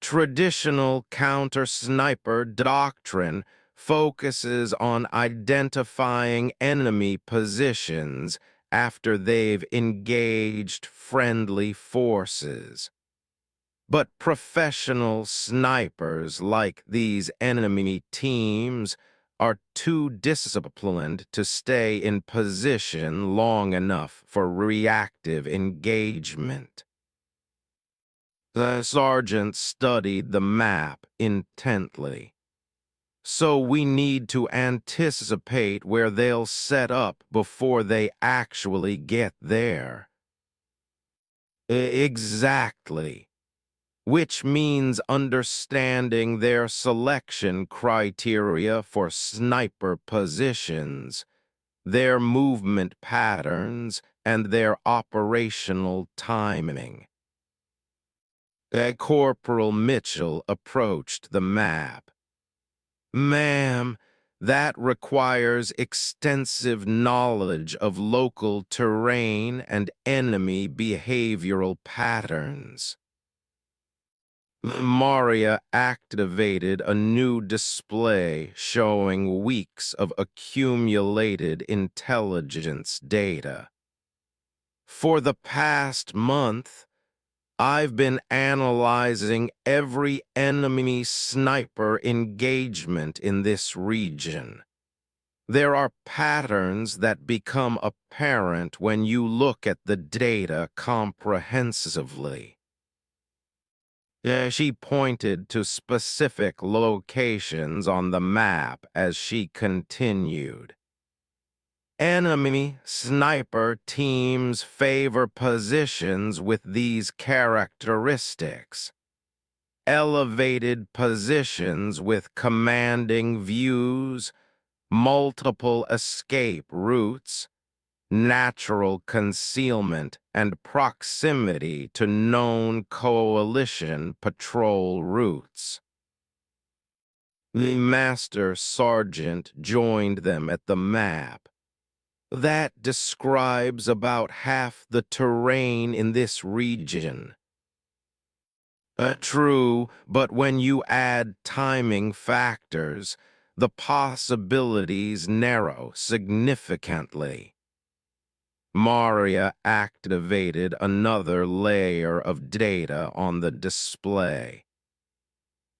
Traditional counter-sniper doctrine focuses on identifying enemy positions after they've engaged friendly forces. But professional snipers like these enemy teams are too disciplined to stay in position long enough for reactive engagement. The sergeant studied the map intently. So we need to anticipate where they'll set up before they actually get there. Exactly. Which means understanding their selection criteria for sniper positions, their movement patterns, and their operational timing. Corporal Mitchell approached the map. Ma'am, that requires extensive knowledge of local terrain and enemy behavioral patterns. Maria activated a new display showing weeks of accumulated intelligence data. For the past month, I've been analyzing every enemy sniper engagement in this region. There are patterns that become apparent when you look at the data comprehensively. She pointed to specific locations on the map as she continued. Enemy sniper teams favor positions with these characteristics. Elevated positions with commanding views, multiple escape routes, natural concealment, and proximity to known coalition patrol routes. The Master Sergeant joined them at the map. That describes about half the terrain in this region. True, but when you add timing factors, the possibilities narrow significantly. Maria activated another layer of data on the display.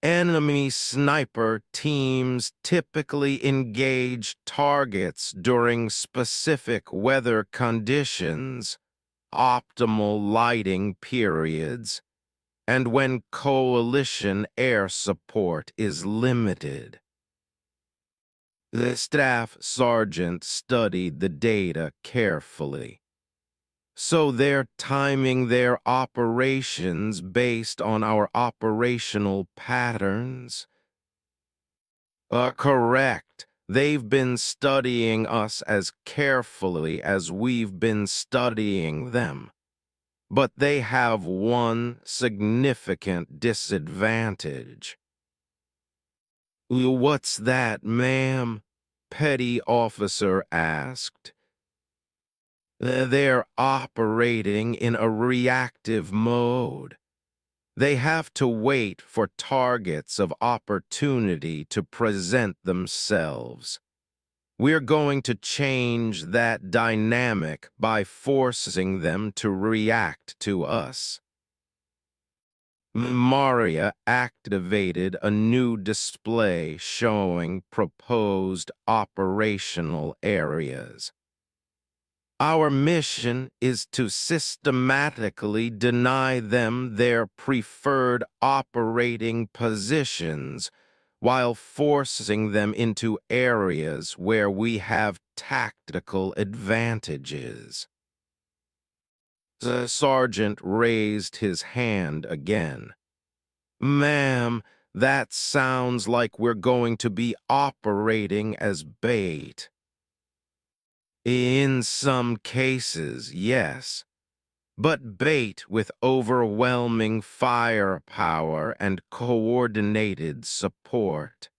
Enemy sniper teams typically engage targets during specific weather conditions, optimal lighting periods, and when coalition air support is limited. The staff sergeant studied the data carefully. So they're timing their operations based on our operational patterns? Correct. They've been studying us as carefully as we've been studying them. But they have one significant disadvantage. What's that, ma'am? Petty officer asked. They're operating in a reactive mode. They have to wait for targets of opportunity to present themselves. We're going to change that dynamic by forcing them to react to us. Maria activated a new display showing proposed operational areas. Our mission is to systematically deny them their preferred operating positions while forcing them into areas where we have tactical advantages. The sergeant raised his hand again. Ma'am, that sounds like we're going to be operating as bait. In some cases, yes, but bait with overwhelming firepower and coordinated support.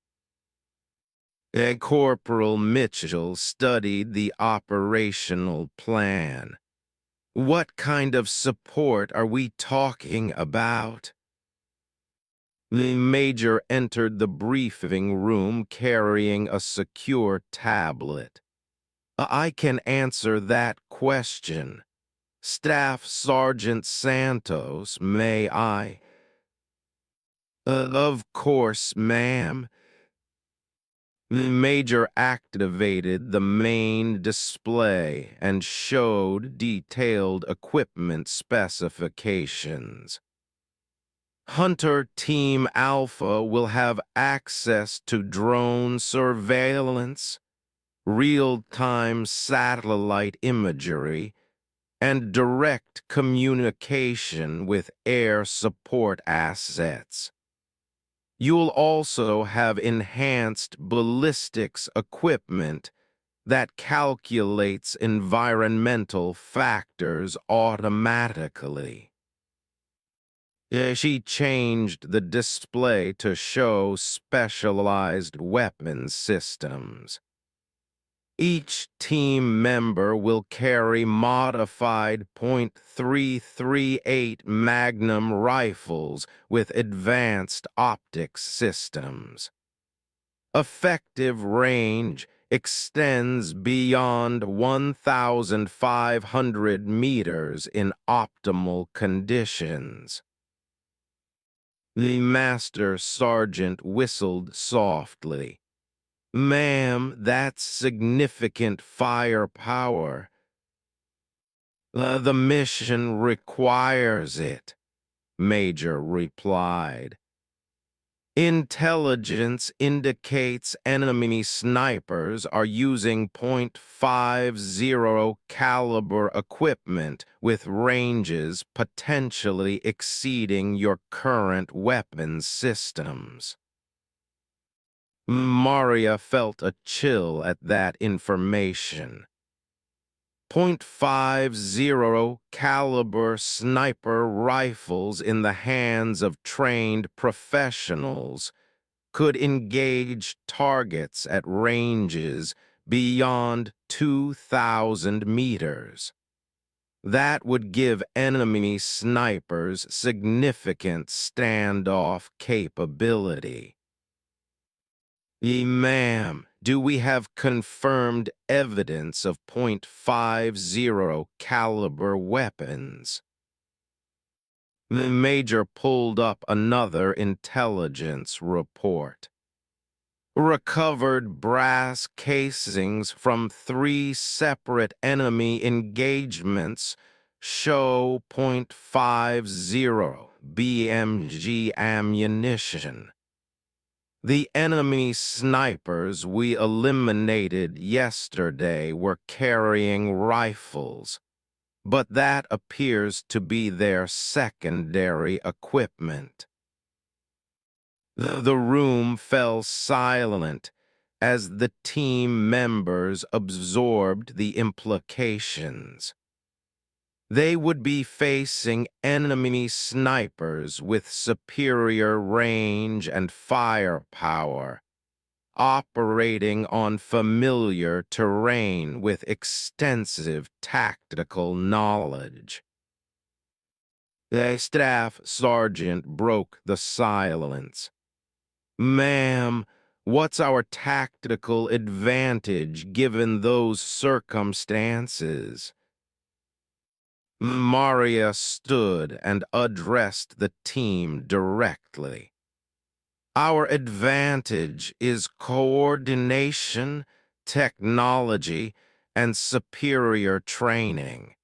Corporal Mitchell studied the operational plan. What kind of support are we talking about? The major entered the briefing room carrying a secure tablet. I can answer that question. Staff Sergeant Santos, may I? Of course, ma'am. The Major activated the main display and showed detailed equipment specifications. Hunter Team Alpha will have access to drone surveillance, real-time satellite imagery, and direct communication with air support assets. You'll also have enhanced ballistics equipment that calculates environmental factors automatically. She changed the display to show specialized weapons systems. Each team member will carry modified .338 Magnum rifles with advanced optics systems. Effective range extends beyond 1,500 meters in optimal conditions. The master sergeant whistled softly. "Ma'am, that's significant firepower. The mission requires it," Major replied. "Intelligence indicates enemy snipers are using .50 caliber equipment with ranges potentially exceeding your current weapons systems." Maria felt a chill at that information. .50 caliber sniper rifles in the hands of trained professionals could engage targets at ranges beyond 2,000 meters. That would give enemy snipers significant standoff capability. Ma'am, do we have confirmed evidence of .50 caliber weapons?" The major pulled up another intelligence report. "Recovered brass casings from 3 separate enemy engagements show .50 BMG ammunition. The enemy snipers we eliminated yesterday were carrying rifles, but that appears to be their secondary equipment." The room fell silent as the team members absorbed the implications. They would be facing enemy snipers with superior range and firepower, operating on familiar terrain with extensive tactical knowledge. The staff sergeant broke the silence. "Ma'am, what's our tactical advantage given those circumstances?" Maria stood and addressed the team directly. "Our advantage is coordination, technology, and superior training.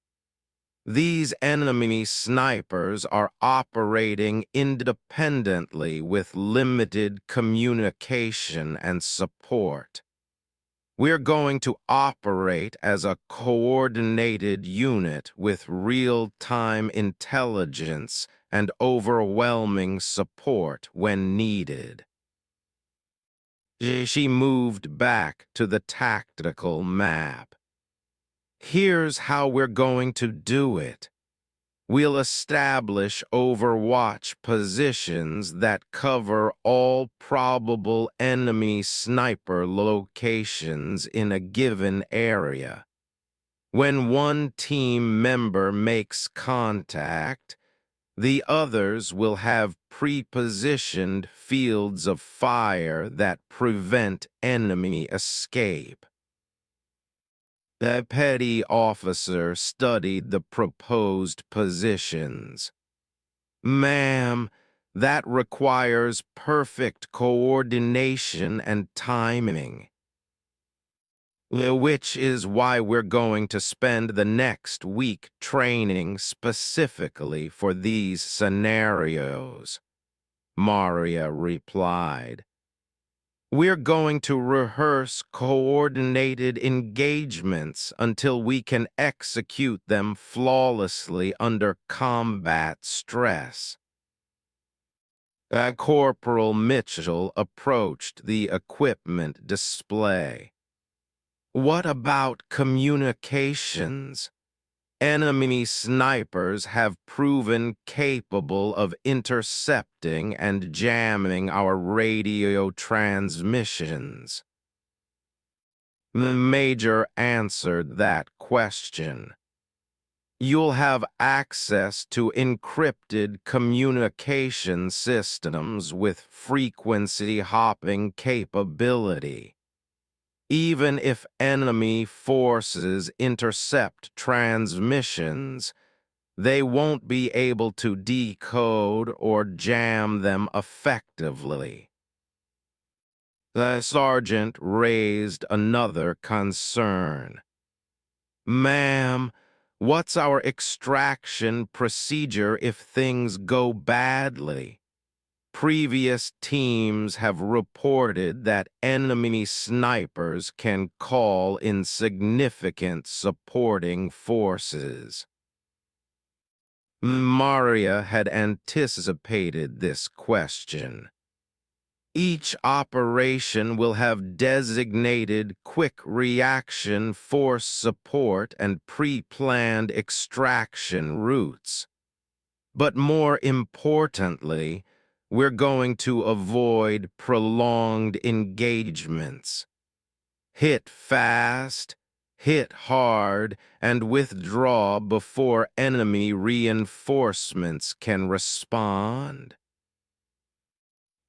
These enemy snipers are operating independently with limited communication and support. We're going to operate as a coordinated unit with real-time intelligence and overwhelming support when needed." She moved back to the tactical map. "Here's how we're going to do it. We'll establish overwatch positions that cover all probable enemy sniper locations in a given area. When one team member makes contact, the others will have pre-positioned fields of fire that prevent enemy escape." The petty officer studied the proposed positions. "Ma'am, that requires perfect coordination and timing. Which is why we're going to spend the next week training specifically for these scenarios," Maria replied. "We're going to rehearse coordinated engagements until we can execute them flawlessly under combat stress." Corporal Mitchell approached the equipment display. "What about communications? Enemy snipers have proven capable of intercepting and jamming our radio transmissions." The major answered that question. "You'll have access to encrypted communication systems with frequency hopping capability. Even if enemy forces intercept transmissions, they won't be able to decode or jam them effectively. The sergeant raised another concern. Ma'am, what's our extraction procedure if things go badly? Previous teams have reported that enemy snipers can call in significant supporting forces. Maria had anticipated this question. Each operation will have designated quick reaction force support and pre-planned extraction routes. But more importantly, we're going to avoid prolonged engagements. Hit fast, hit hard, and withdraw before enemy reinforcements can respond.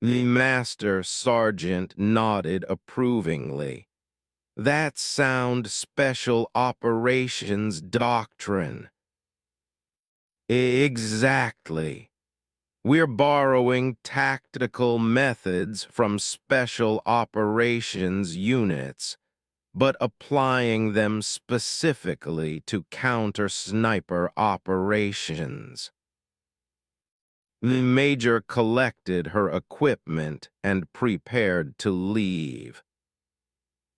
The master sergeant nodded approvingly. That's sound special operations doctrine. Exactly. We're borrowing tactical methods from special operations units, but applying them specifically to counter sniper operations. The major collected her equipment and prepared to leave.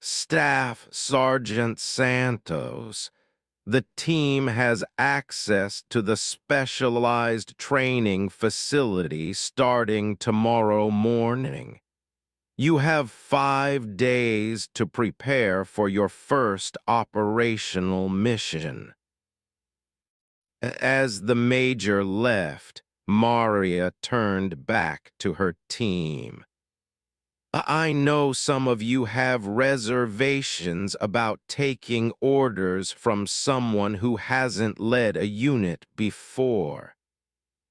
Staff Sergeant Santos, the team has access to the specialized training facility starting tomorrow morning. You have 5 days to prepare for your first operational mission. As the major left, Maria turned back to her team. I know some of you have reservations about taking orders from someone who hasn't led a unit before.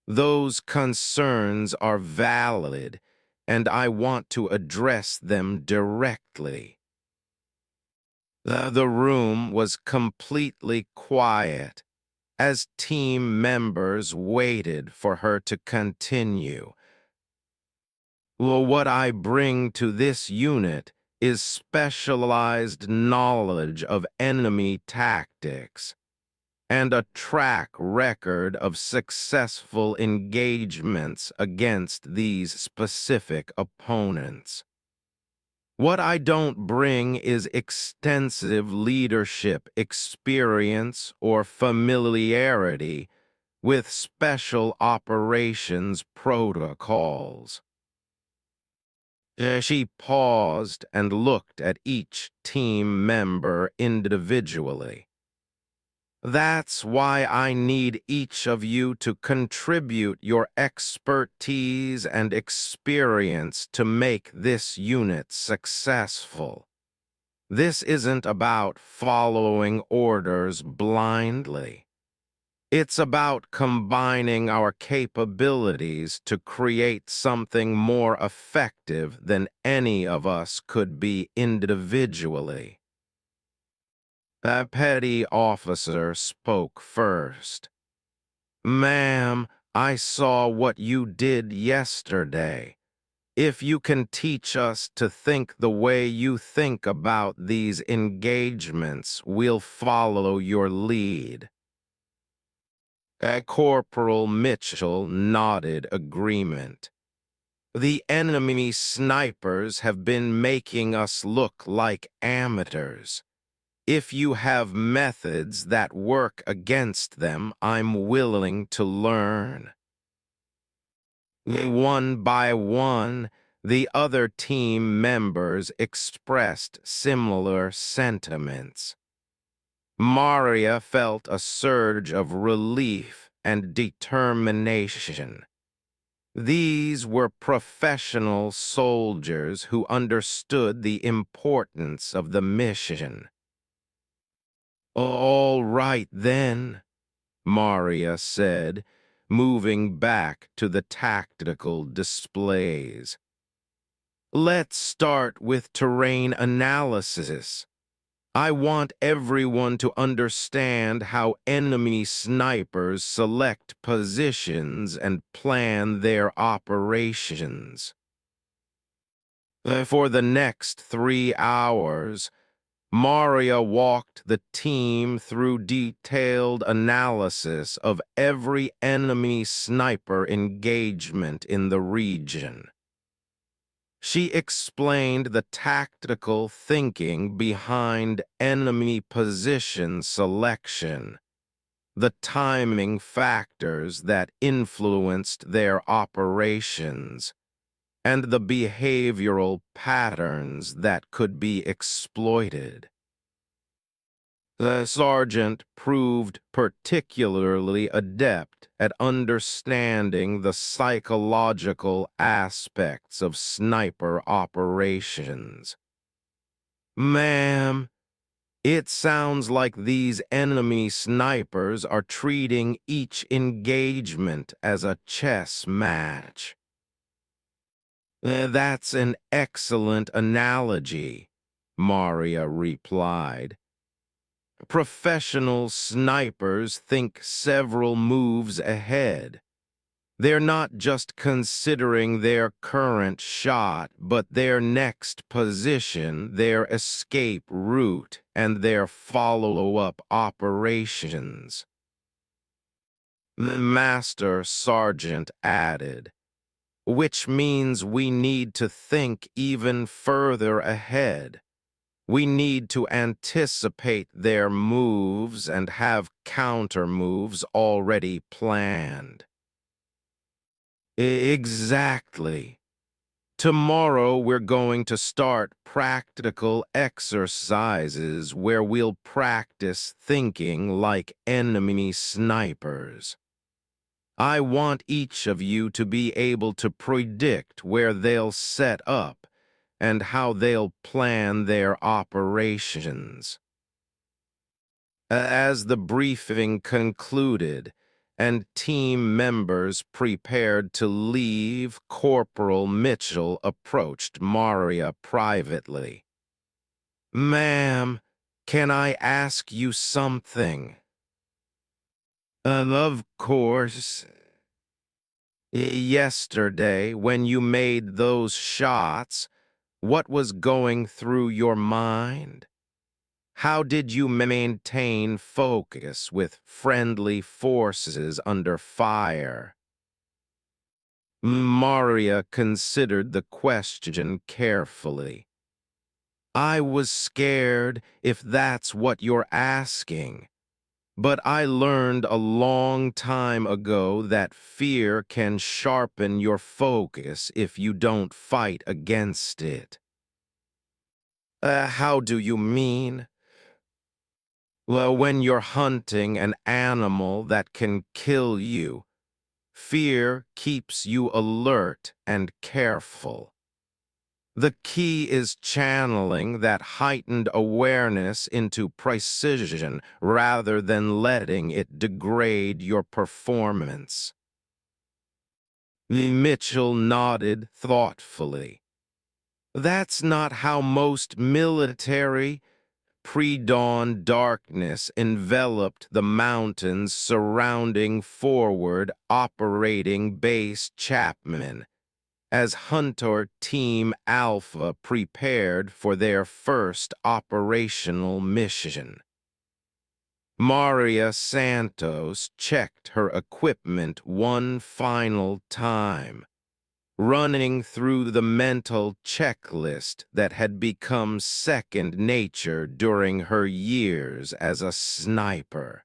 Those concerns are valid, and I want to address them directly. The room was completely quiet as team members waited for her to continue. Well, what I bring to this unit is specialized knowledge of enemy tactics and a track record of successful engagements against these specific opponents. What I don't bring is extensive leadership experience or familiarity with special operations protocols. She paused and looked at each team member individually. That's why I need each of you to contribute your expertise and experience to make this unit successful. This isn't about following orders blindly. It's about combining our capabilities to create something more effective than any of us could be individually. A petty officer spoke first. Ma'am, I saw what you did yesterday. If you can teach us to think the way you think about these engagements, we'll follow your lead. Corporal Mitchell nodded agreement. The enemy snipers have been making us look like amateurs. If you have methods that work against them, I'm willing to learn. One by one, the other team members expressed similar sentiments. Maria felt a surge of relief and determination. These were professional soldiers who understood the importance of the mission. All right then, Maria said, moving back to the tactical displays. Let's start with terrain analysis. I want everyone to understand how enemy snipers select positions and plan their operations. For the next 3 hours, Maria walked the team through detailed analysis of every enemy sniper engagement in the region. She explained the tactical thinking behind enemy position selection, the timing factors that influenced their operations, and the behavioral patterns that could be exploited. The sergeant proved particularly adept at understanding the psychological aspects of sniper operations. Ma'am, it sounds like these enemy snipers are treating each engagement as a chess match. That's an excellent analogy, Maria replied. Professional snipers think several moves ahead. They're not just considering their current shot, but their next position, their escape route, and their follow-up operations. The master sergeant added, which means we need to think even further ahead. We need to anticipate their moves and have counter moves already planned. Exactly. Tomorrow we're going to start practical exercises where we'll practice thinking like enemy snipers. I want each of you to be able to predict where they'll set up and how they'll plan their operations. As the briefing concluded and team members prepared to leave, Corporal Mitchell approached Maria privately. Ma'am, can I ask you something? Of course. Yesterday, when you made those shots, what was going through your mind? How did you maintain focus with friendly forces under fire? Maria considered the question carefully. I was scared, if that's what you're asking. But I learned a long time ago that fear can sharpen your focus if you don't fight against it. How do you mean? Well, when you're hunting an animal that can kill you, fear keeps you alert and careful. The key is channeling that heightened awareness into precision rather than letting it degrade your performance. Mitchell nodded thoughtfully. That's not how most military. Pre-dawn darkness enveloped the mountains surrounding forward operating base Chapman as Hunter Team Alpha prepared for their first operational mission. Maria Santos checked her equipment one final time, running through the mental checklist that had become second nature during her years as a sniper.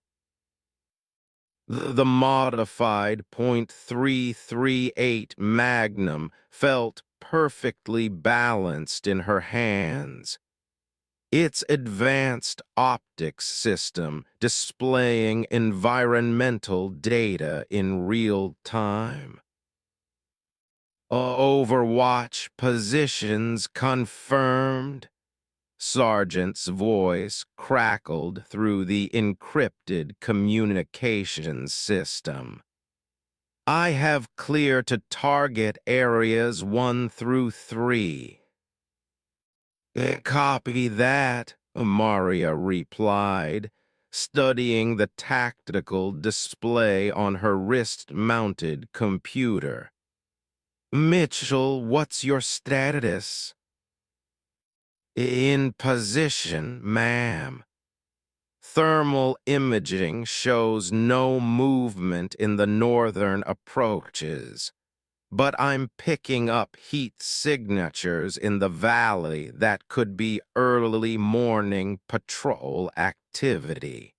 The modified .338 Magnum felt perfectly balanced in her hands, its advanced optics system displaying environmental data in real time. Overwatch positions confirmed. Sergeant's voice crackled through the encrypted communications system. I have clear to target areas 1 through 3. Copy that, Maria replied, studying the tactical display on her wrist-mounted computer. Mitchell, what's your status? In position, ma'am. Thermal imaging shows no movement in the northern approaches, but I'm picking up heat signatures in the valley that could be early morning patrol activity.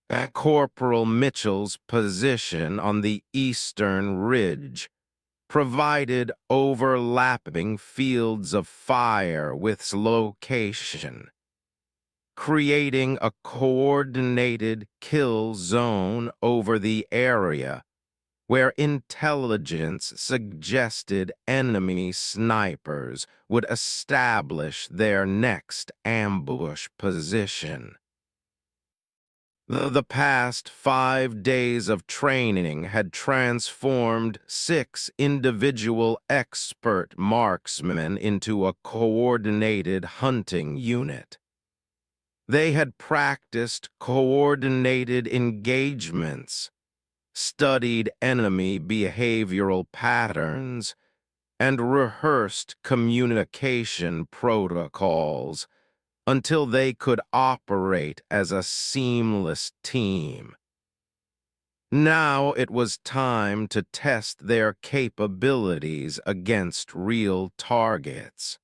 At Corporal Mitchell's position on the eastern ridge provided overlapping fields of fire with location, creating a coordinated kill zone over the area where intelligence suggested enemy snipers would establish their next ambush position. The past 5 days of training had transformed 6 individual expert marksmen into a coordinated hunting unit. They had practiced coordinated engagements, studied enemy behavioral patterns, and rehearsed communication protocols until they could operate as a seamless team. Now it was time to test their capabilities against real targets.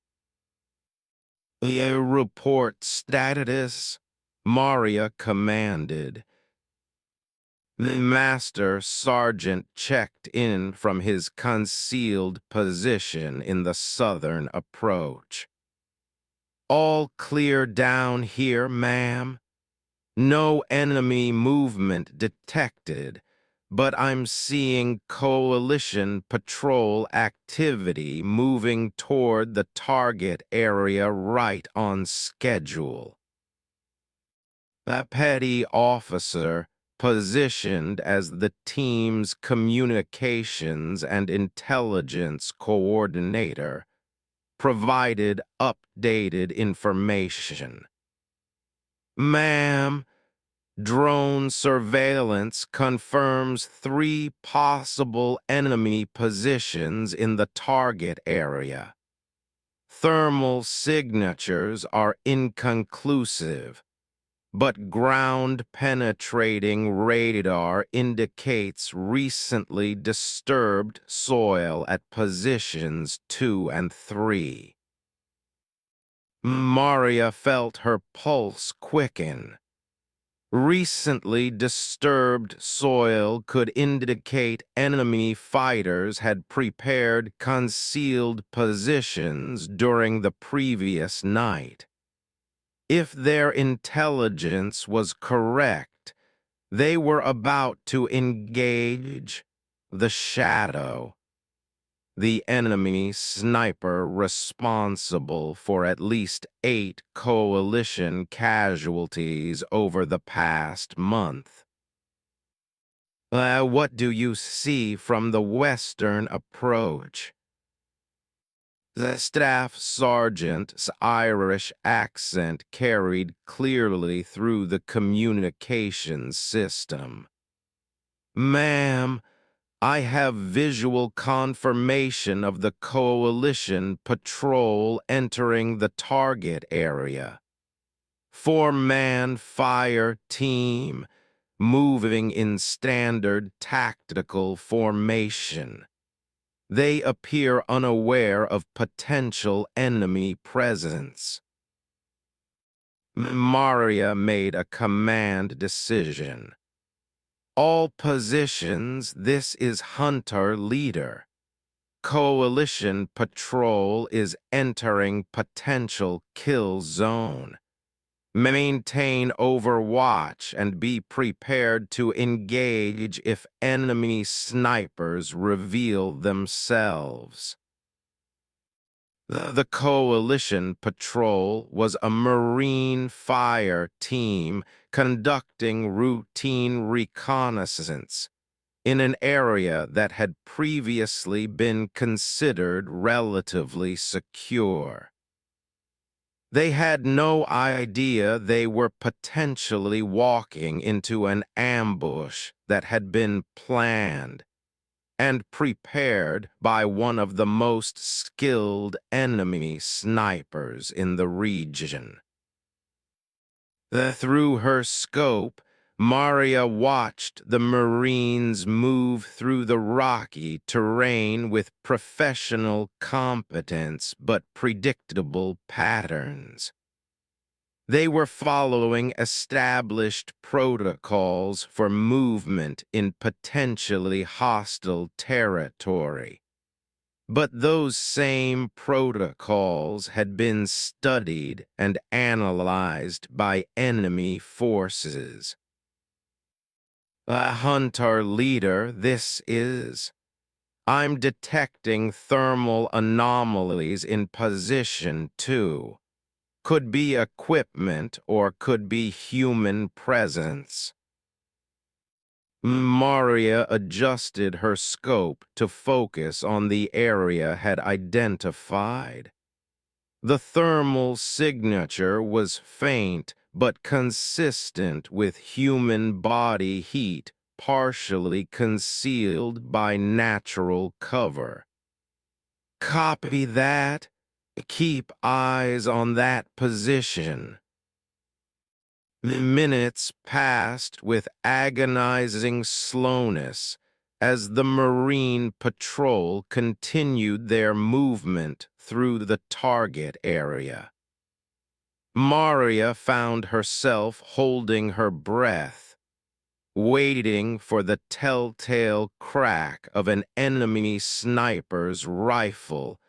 A report status, Maria commanded. The master sergeant checked in from his concealed position in the southern approach. All clear down here, ma'am. No enemy movement detected, but I'm seeing coalition patrol activity moving toward the target area right on schedule. A petty officer, positioned as the team's communications and intelligence coordinator, provided updated information. Ma'am, drone surveillance confirms 3 possible enemy positions in the target area. Thermal signatures are inconclusive, but ground-penetrating radar indicates recently disturbed soil at positions 2 and 3. Maria felt her pulse quicken. Recently disturbed soil could indicate enemy fighters had prepared concealed positions during the previous night. If their intelligence was correct, they were about to engage the Shadow, the enemy sniper responsible for at least 8 coalition casualties over the past month. What do you see from the western approach? The staff sergeant's Irish accent carried clearly through the communications system. Ma'am, I have visual confirmation of the coalition patrol entering the target area. 4-man fire team, moving in standard tactical formation. They appear unaware of potential enemy presence. Maria made a command decision. All positions, this is Hunter leader. Coalition patrol is entering potential kill zone. Maintain overwatch and be prepared to engage if enemy snipers reveal themselves. The coalition patrol was a Marine fire team conducting routine reconnaissance, in an area that had previously been considered relatively secure. They had no idea they were potentially walking into an ambush that had been planned and prepared by one of the most skilled enemy snipers in the region. Through her scope, Maria watched the Marines move through the rocky terrain with professional competence but predictable patterns. They were following established protocols for movement in potentially hostile territory. But those same protocols had been studied and analyzed by enemy forces. A hunter leader, this is. I'm detecting thermal anomalies in position 2. Could be equipment or could be human presence. Maria adjusted her scope to focus on the area had identified. The thermal signature was faint but consistent with human body heat partially concealed by natural cover. Copy that. Keep eyes on that position. The minutes passed with agonizing slowness as the Marine patrol continued their movement through the target area. Maria found herself holding her breath, waiting for the telltale crack of an enemy sniper's rifle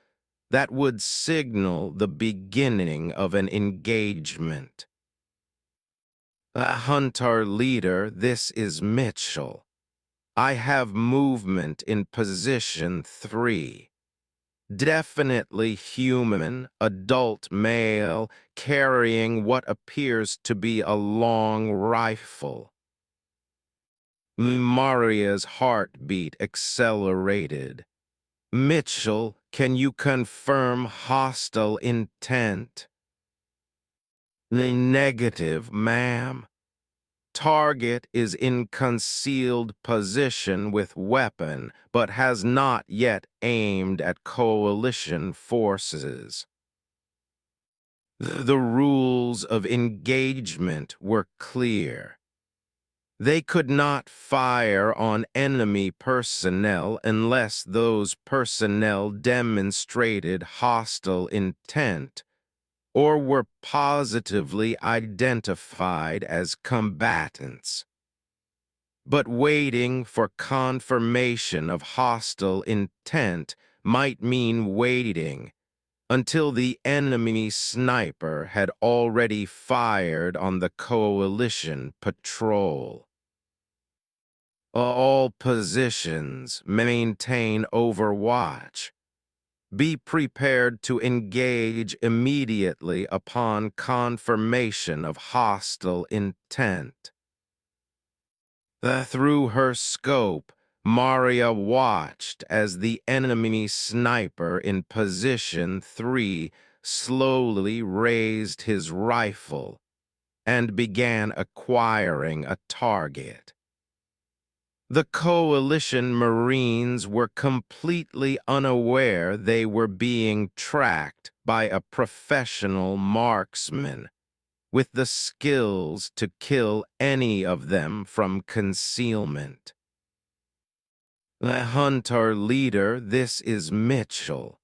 that would signal the beginning of an engagement. A hunter leader, this is Mitchell. I have movement in position 3. Definitely human, adult male, carrying what appears to be a long rifle. Maria's heartbeat accelerated. Mitchell, can you confirm hostile intent? Negative, ma'am. Target is in concealed position with weapon, but has not yet aimed at coalition forces. The rules of engagement were clear. They could not fire on enemy personnel unless those personnel demonstrated hostile intent or were positively identified as combatants. But waiting for confirmation of hostile intent might mean waiting until the enemy sniper had already fired on the coalition patrol. All positions maintain overwatch. Be prepared to engage immediately upon confirmation of hostile intent. Through her scope, Maria watched as the enemy sniper in position 3 slowly raised his rifle and began acquiring a target. The coalition Marines were completely unaware they were being tracked by a professional marksman with the skills to kill any of them from concealment. The hunter leader, this is Mitchell.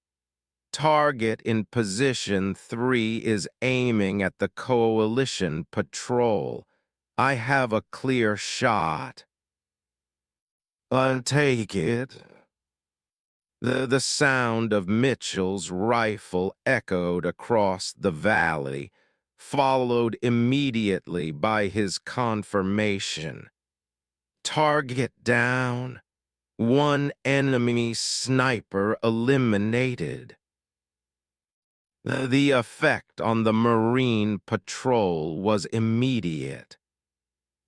Target in position 3 is aiming at the coalition patrol. I have a clear shot. I'll take it. The sound of Mitchell's rifle echoed across the valley, followed immediately by his confirmation. Target down. One enemy sniper eliminated. The effect on the Marine patrol was immediate.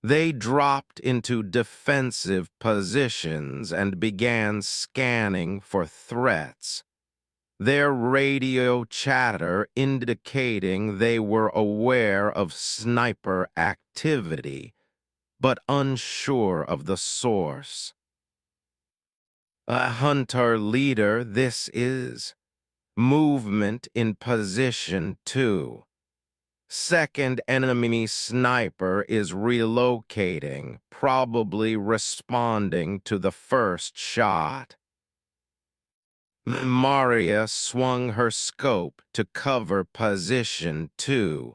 They dropped into defensive positions and began scanning for threats, their radio chatter indicating they were aware of sniper activity, but unsure of the source. A hunter leader, this is. Movement in position 2. Second enemy sniper is relocating, probably responding to the first shot. Maria swung her scope to cover position 2,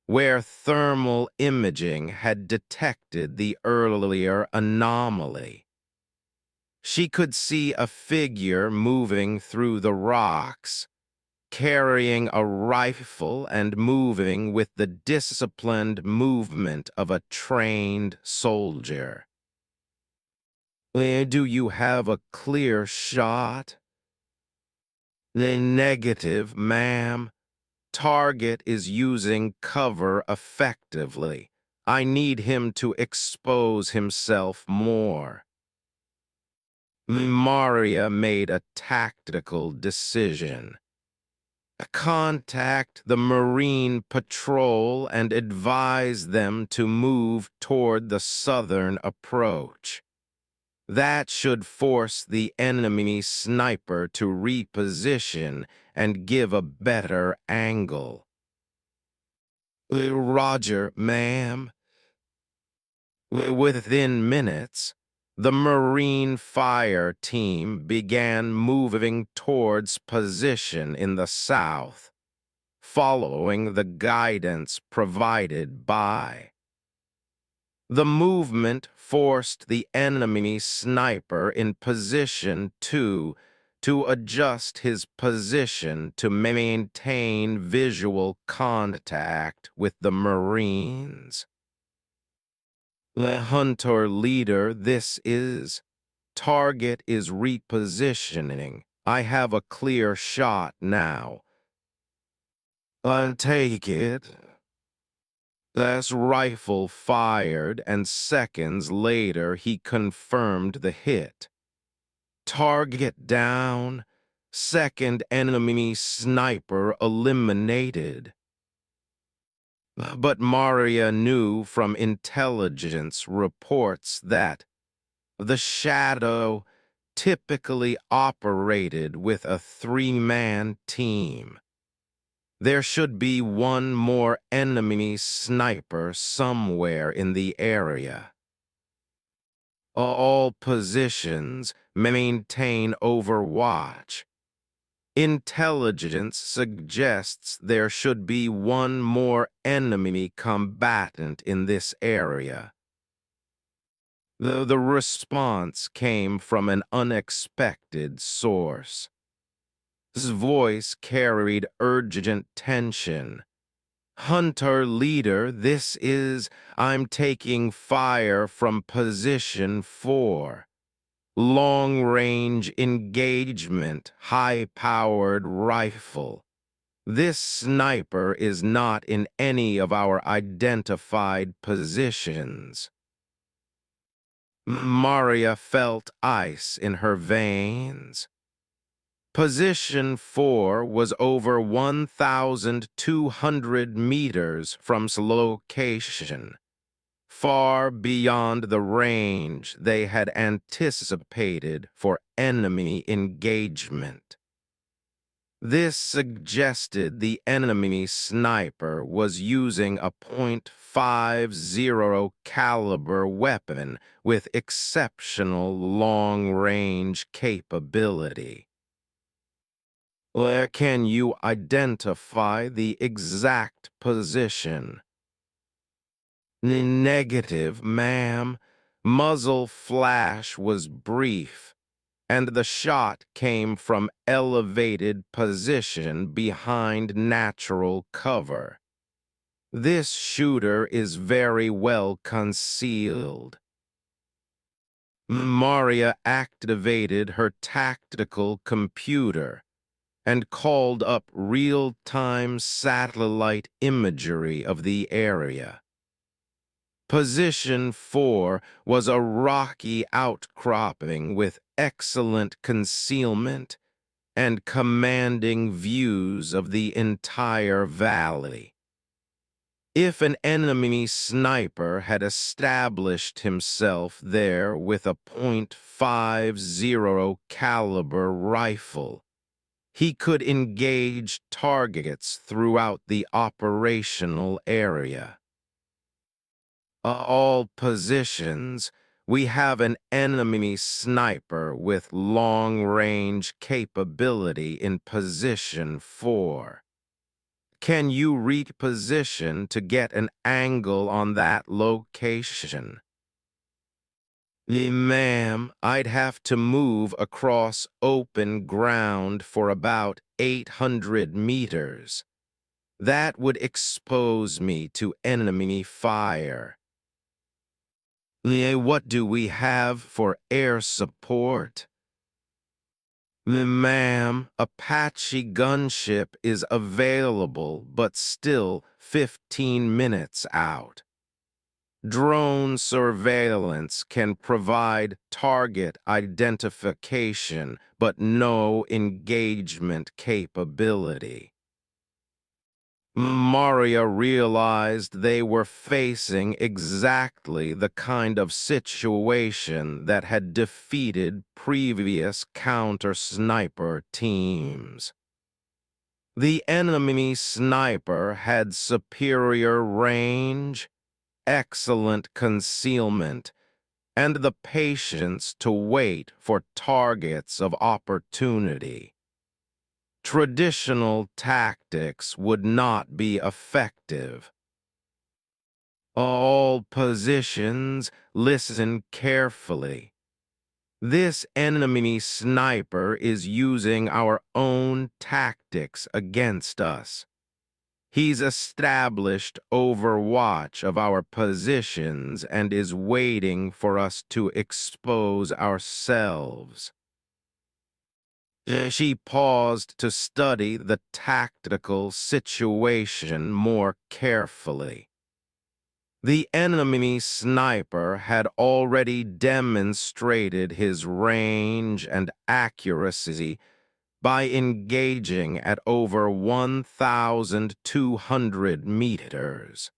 where thermal imaging had detected the earlier anomaly. She could see a figure moving through the rocks, carrying a rifle and moving with the disciplined movement of a trained soldier. Do you have a clear shot? The negative, ma'am. Target is using cover effectively. I need him to expose himself more. Maria made a tactical decision. Contact the Marine Patrol and advise them to move toward the southern approach. That should force the enemy sniper to reposition and give a better angle. Roger, ma'am. Within minutes, the Marine fire team began moving towards position in the south, following the guidance provided by. The movement forced the enemy sniper in position 2 to adjust his position to maintain visual contact with the Marines. The hunter leader, this is. Target is repositioning. I have a clear shot now. I'll take it. This rifle fired, and seconds later he confirmed the hit. Target down. Second enemy sniper eliminated. But Maria knew from intelligence reports that the Shadow typically operated with a 3-man team. There should be one more enemy sniper somewhere in the area. All positions maintain overwatch. Intelligence suggests there should be one more enemy combatant in this area. The response came from an unexpected source. His voice carried urgent tension. Hunter leader, this is, I'm taking fire from position 4. Long-range engagement, high-powered rifle. This sniper is not in any of our identified positions. Maria felt ice in her veins. Position 4 was over 1,200 meters from location, far beyond the range they had anticipated for enemy engagement. This suggested the enemy sniper was using a .50 caliber weapon with exceptional long-range capability. Where can you identify the exact position? Negative, ma'am. Muzzle flash was brief, and the shot came from elevated position behind natural cover. This shooter is very well concealed. Maria activated her tactical computer and called up real-time satellite imagery of the area. Position 4 was a rocky outcropping with excellent concealment and commanding views of the entire valley. If an enemy sniper had established himself there with a .50 caliber rifle, he could engage targets throughout the operational area. All positions, we have an enemy sniper with long-range capability in position 4. Can you reposition to get an angle on that location? Ma'am, I'd have to move across open ground for about 800 meters. That would expose me to enemy fire. What do we have for air support? Ma'am, Apache gunship is available, but still 15 minutes out. Drone surveillance can provide target identification, but no engagement capability. Maria realized they were facing exactly the kind of situation that had defeated previous counter-sniper teams. The enemy sniper had superior range, excellent concealment, and the patience to wait for targets of opportunity. Traditional tactics would not be effective. All positions, listen carefully. This enemy sniper is using our own tactics against us. He's established overwatch of our positions and is waiting for us to expose ourselves. She paused to study the tactical situation more carefully. The enemy sniper had already demonstrated his range and accuracy by engaging at over 1,200 meters.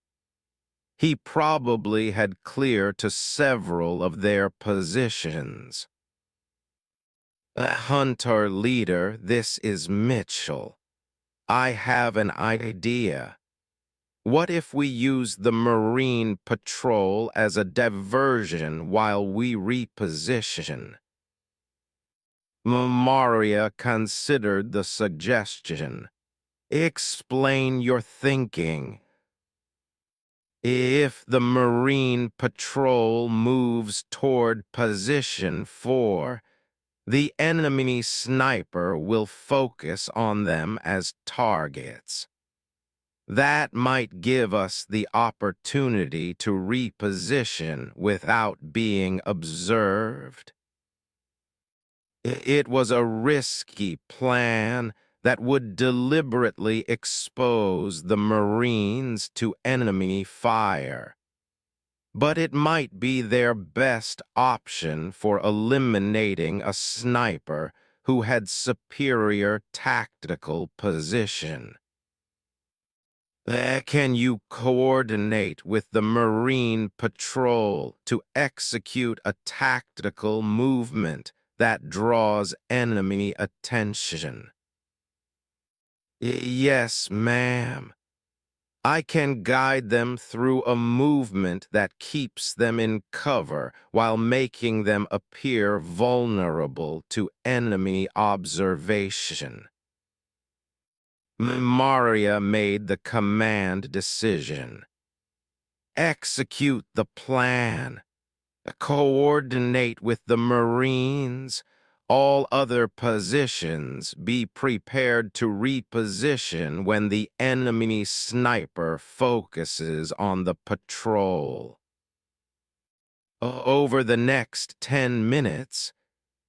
He probably had cleared to several of their positions. Hunter leader, this is Mitchell. I have an idea. What if we use the Marine Patrol as a diversion while we reposition? Maria considered the suggestion. Explain your thinking. If the Marine Patrol moves toward position 4, the enemy sniper will focus on them as targets. That might give us the opportunity to reposition without being observed. It was a risky plan that would deliberately expose the Marines to enemy fire. But it might be their best option for eliminating a sniper who had superior tactical position. Can you coordinate with the Marine Patrol to execute a tactical movement that draws enemy attention? Yes, ma'am. I can guide them through a movement that keeps them in cover while making them appear vulnerable to enemy observation. Maria made the command decision. Execute the plan. Coordinate with the Marines. All other positions, be prepared to reposition when the enemy sniper focuses on the patrol. Over the next 10 minutes,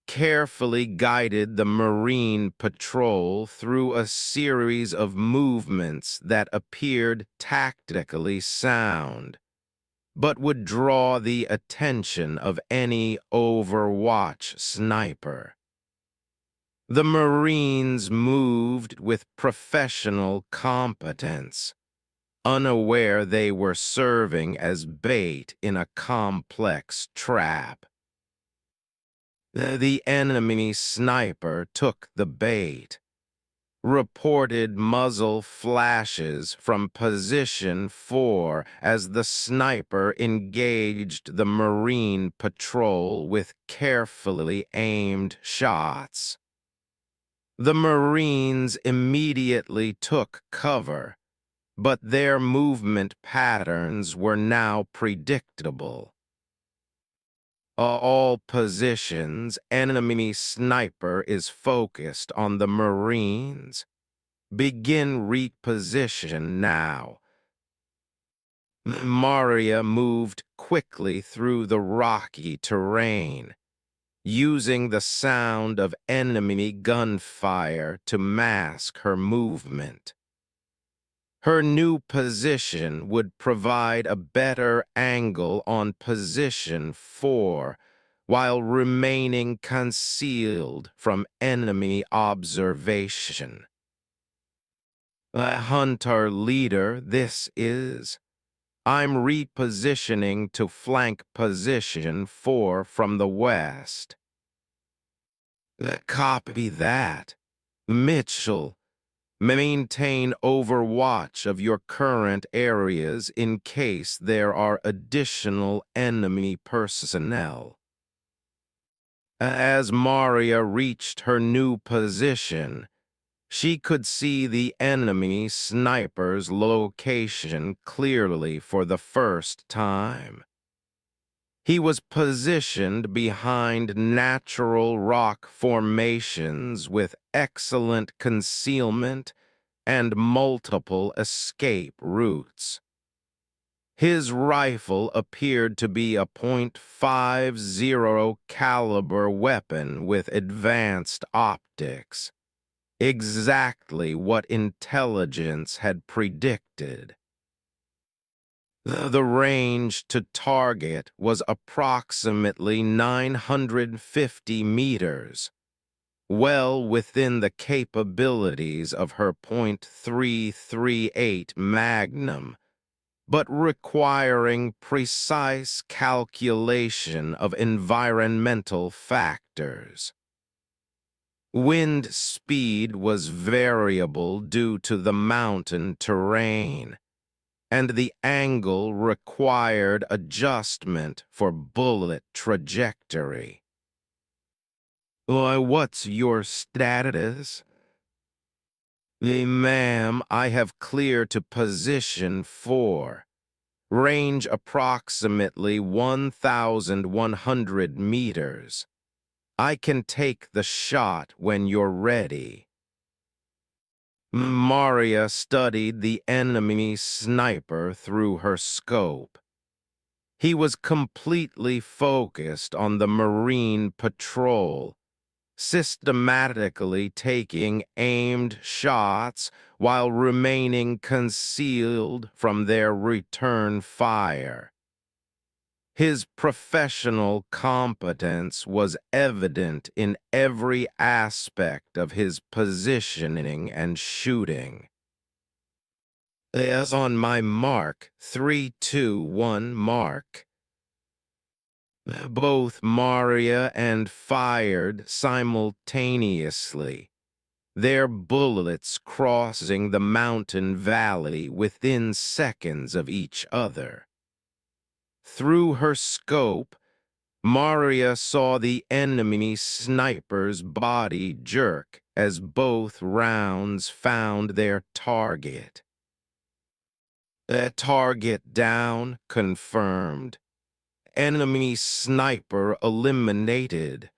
carefully guided the Marine Patrol through a series of movements that appeared tactically sound. but would draw the attention of any Overwatch sniper. The Marines moved with professional competence, unaware they were serving as bait in a complex trap. The enemy sniper took the bait. Reported muzzle flashes from position 4 as the sniper engaged the Marine patrol with carefully aimed shots. The Marines immediately took cover, but their movement patterns were now predictable. All positions, enemy sniper is focused on the Marines. Begin reposition now. Maria moved quickly through the rocky terrain, using the sound of enemy gunfire to mask her movement. Her new position would provide a better angle on position 4 while remaining concealed from enemy observation. A hunter leader, this is. I'm repositioning to flank position 4 from the west. Copy that. Mitchell, maintain overwatch of your current areas in case there are additional enemy personnel. As Maria reached her new position, she could see the enemy sniper's location clearly for the first time. He was positioned behind natural rock formations with excellent concealment and multiple escape routes. His rifle appeared to be a .50 caliber weapon with advanced optics, exactly what intelligence had predicted. The range to target was approximately 950 meters, well within the capabilities of her .338 Magnum, but requiring precise calculation of environmental factors. Wind speed was variable due to the mountain terrain, and the angle required adjustment for bullet trajectory. What's your status? Ma'am, I have cleared to position 4. Range approximately 1,100 meters. I can take the shot when you're ready. Maria studied the enemy sniper through her scope. He was completely focused on the Marine patrol, systematically taking aimed shots while remaining concealed from their return fire. His professional competence was evident in every aspect of his positioning and shooting. As on my mark, 3, 2, 1, mark. Both Maria and fired simultaneously, their bullets crossing the mountain valley within seconds of each other. Through her scope, Maria saw the enemy sniper's body jerk as both rounds found their target. Target down, confirmed. Enemy sniper eliminated.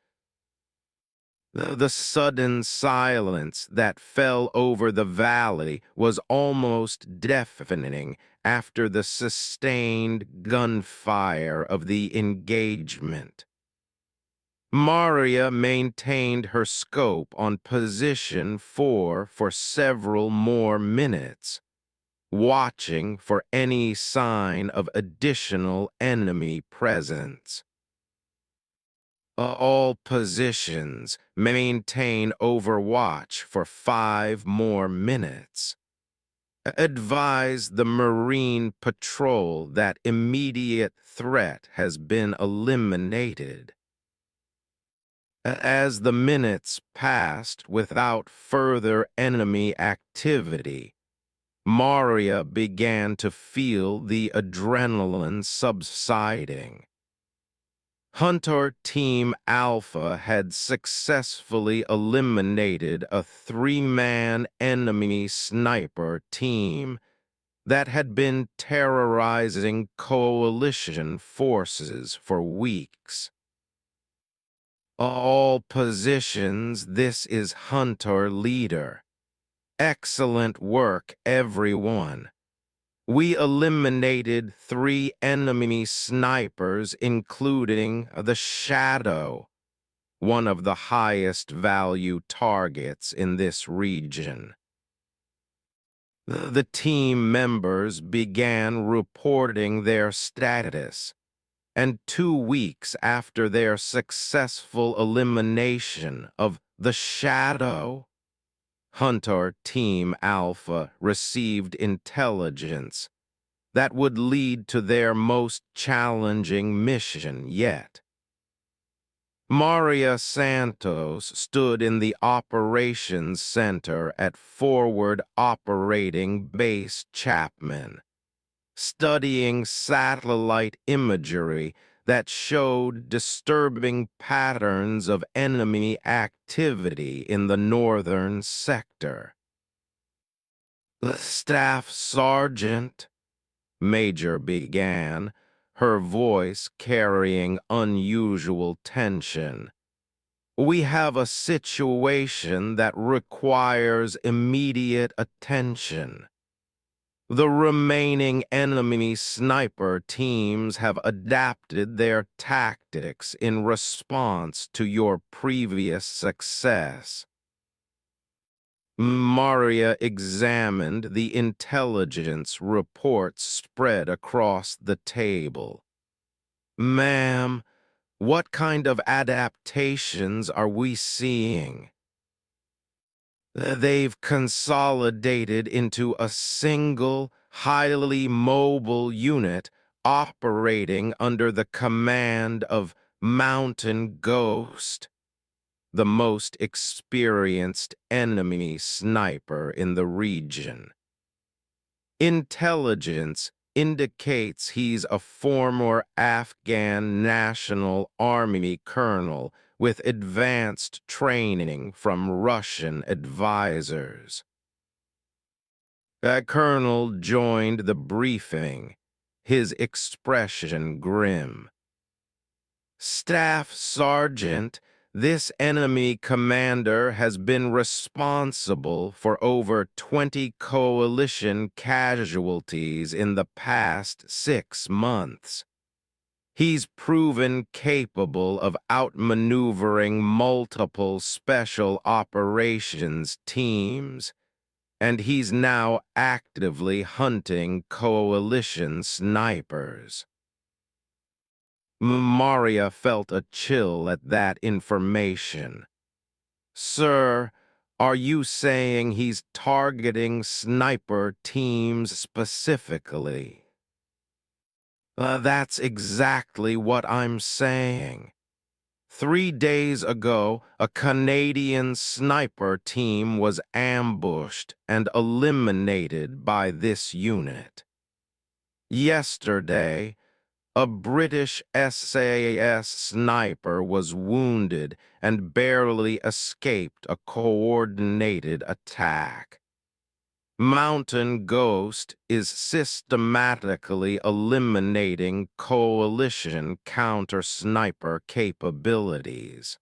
The sudden silence that fell over the valley was almost deafening after the sustained gunfire of the engagement. Maria maintained her scope on position 4 for several more minutes, watching for any sign of additional enemy presence. All positions maintain overwatch for 5 more minutes. Advise the Marine Patrol that immediate threat has been eliminated. As the minutes passed without further enemy activity, Maria began to feel the adrenaline subsiding. Hunter Team Alpha had successfully eliminated a 3-man enemy sniper team that had been terrorizing coalition forces for weeks. All positions, this is Hunter Leader. Excellent work, everyone. We eliminated 3 enemy snipers, including the Shadow, one of the highest value targets in this region. The team members began reporting their status, and 2 weeks after their successful elimination of the Shadow, Hunter Team Alpha received intelligence that would lead to their most challenging mission yet. Maria Santos stood in the operations center at Forward Operating Base Chapman, studying satellite imagery that showed disturbing patterns of enemy activity in the northern sector. The Staff Sergeant, Major began, her voice carrying unusual tension. We have a situation that requires immediate attention. The remaining enemy sniper teams have adapted their tactics in response to your previous success. Maria examined the intelligence reports spread across the table. Ma'am, what kind of adaptations are we seeing? They've consolidated into a single, highly mobile unit operating under the command of Mountain Ghost, the most experienced enemy sniper in the region. Intelligence indicates he's a former Afghan National Army colonel with advanced training from Russian advisors. A colonel joined the briefing, his expression grim. Staff Sergeant, this enemy commander has been responsible for over 20 coalition casualties in the past 6 months. He's proven capable of outmaneuvering multiple special operations teams, and he's now actively hunting coalition snipers. Maria felt a chill at that information. Sir, are you saying he's targeting sniper teams specifically? That's exactly what I'm saying. 3 days ago, a Canadian sniper team was ambushed and eliminated by this unit. Yesterday, a British SAS sniper was wounded and barely escaped a coordinated attack. Mountain Ghost is systematically eliminating coalition counter-sniper capabilities.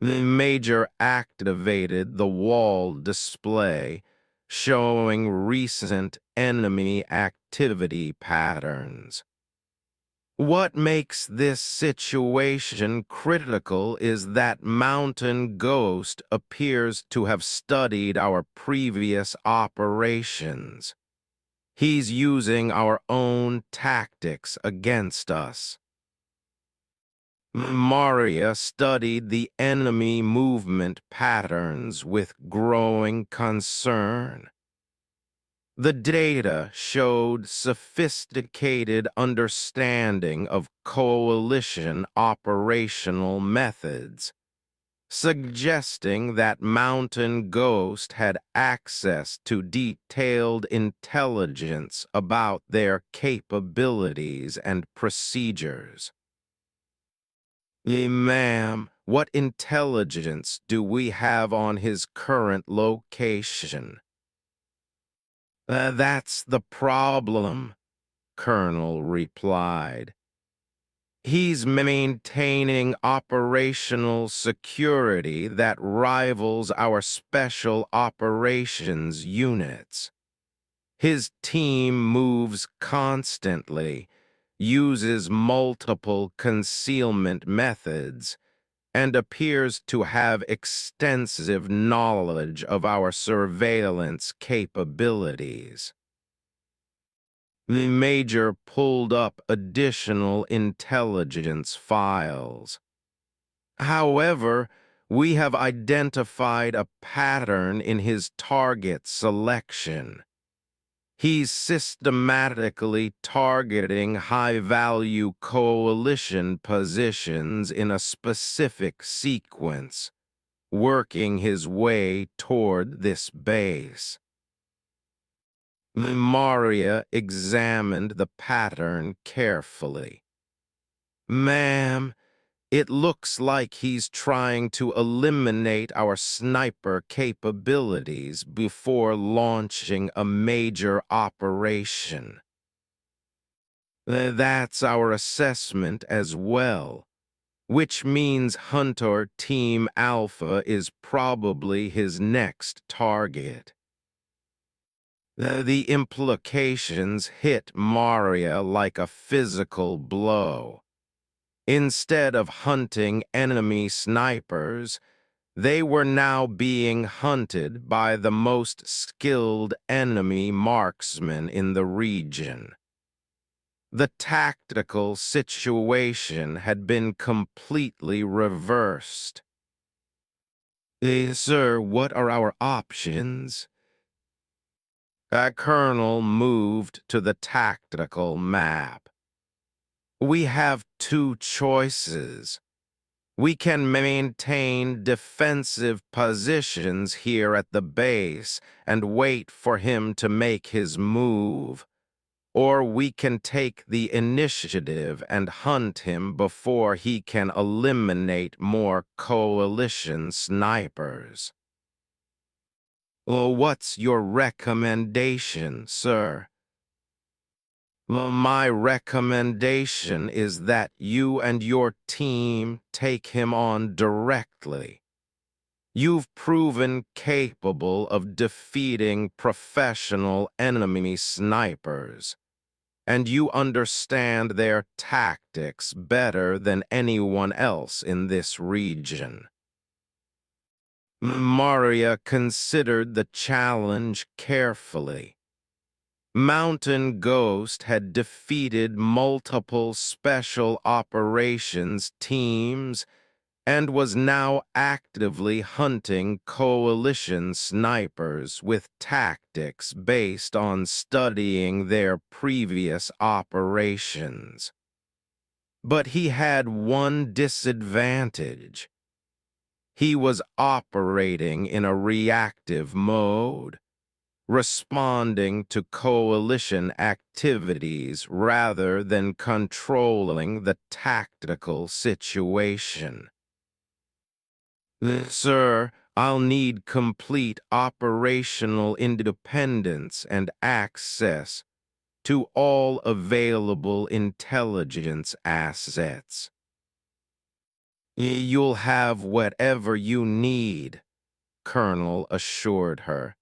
The Major activated the wall display, showing recent enemy activity patterns. What makes this situation critical is that Mountain Ghost appears to have studied our previous operations. He's using our own tactics against us. Maria studied the enemy movement patterns with growing concern. The data showed sophisticated understanding of coalition operational methods, suggesting that Mountain Ghost had access to detailed intelligence about their capabilities and procedures. Ma'am, what intelligence do we have on his current location? That's the problem, Colonel replied. He's maintaining operational security that rivals our special operations units. His team moves constantly, uses multiple concealment methods, and appears to have extensive knowledge of our surveillance capabilities. The Major pulled up additional intelligence files. However, we have identified a pattern in his target selection. He's systematically targeting high-value coalition positions in a specific sequence, working his way toward this base. Maria examined the pattern carefully. Ma'am, it looks like he's trying to eliminate our sniper capabilities before launching a major operation. That's our assessment as well, which means Hunter Team Alpha is probably his next target. The implications hit Maria like a physical blow. Instead of hunting enemy snipers, they were now being hunted by the most skilled enemy marksmen in the region. The tactical situation had been completely reversed. Sir, what are our options? Colonel moved to the tactical map. We have two choices. We can maintain defensive positions here at the base and wait for him to make his move, or we can take the initiative and hunt him before he can eliminate more coalition snipers. What's your recommendation, sir? My recommendation is that you and your team take him on directly. You've proven capable of defeating professional enemy snipers, and you understand their tactics better than anyone else in this region. Maria considered the challenge carefully. Mountain Ghost had defeated multiple special operations teams and was now actively hunting coalition snipers with tactics based on studying their previous operations. But he had one disadvantage. He was operating in a reactive mode, responding to coalition activities rather than controlling the tactical situation. Sir, I'll need complete operational independence and access to all available intelligence assets. You'll have whatever you need, Colonel assured her.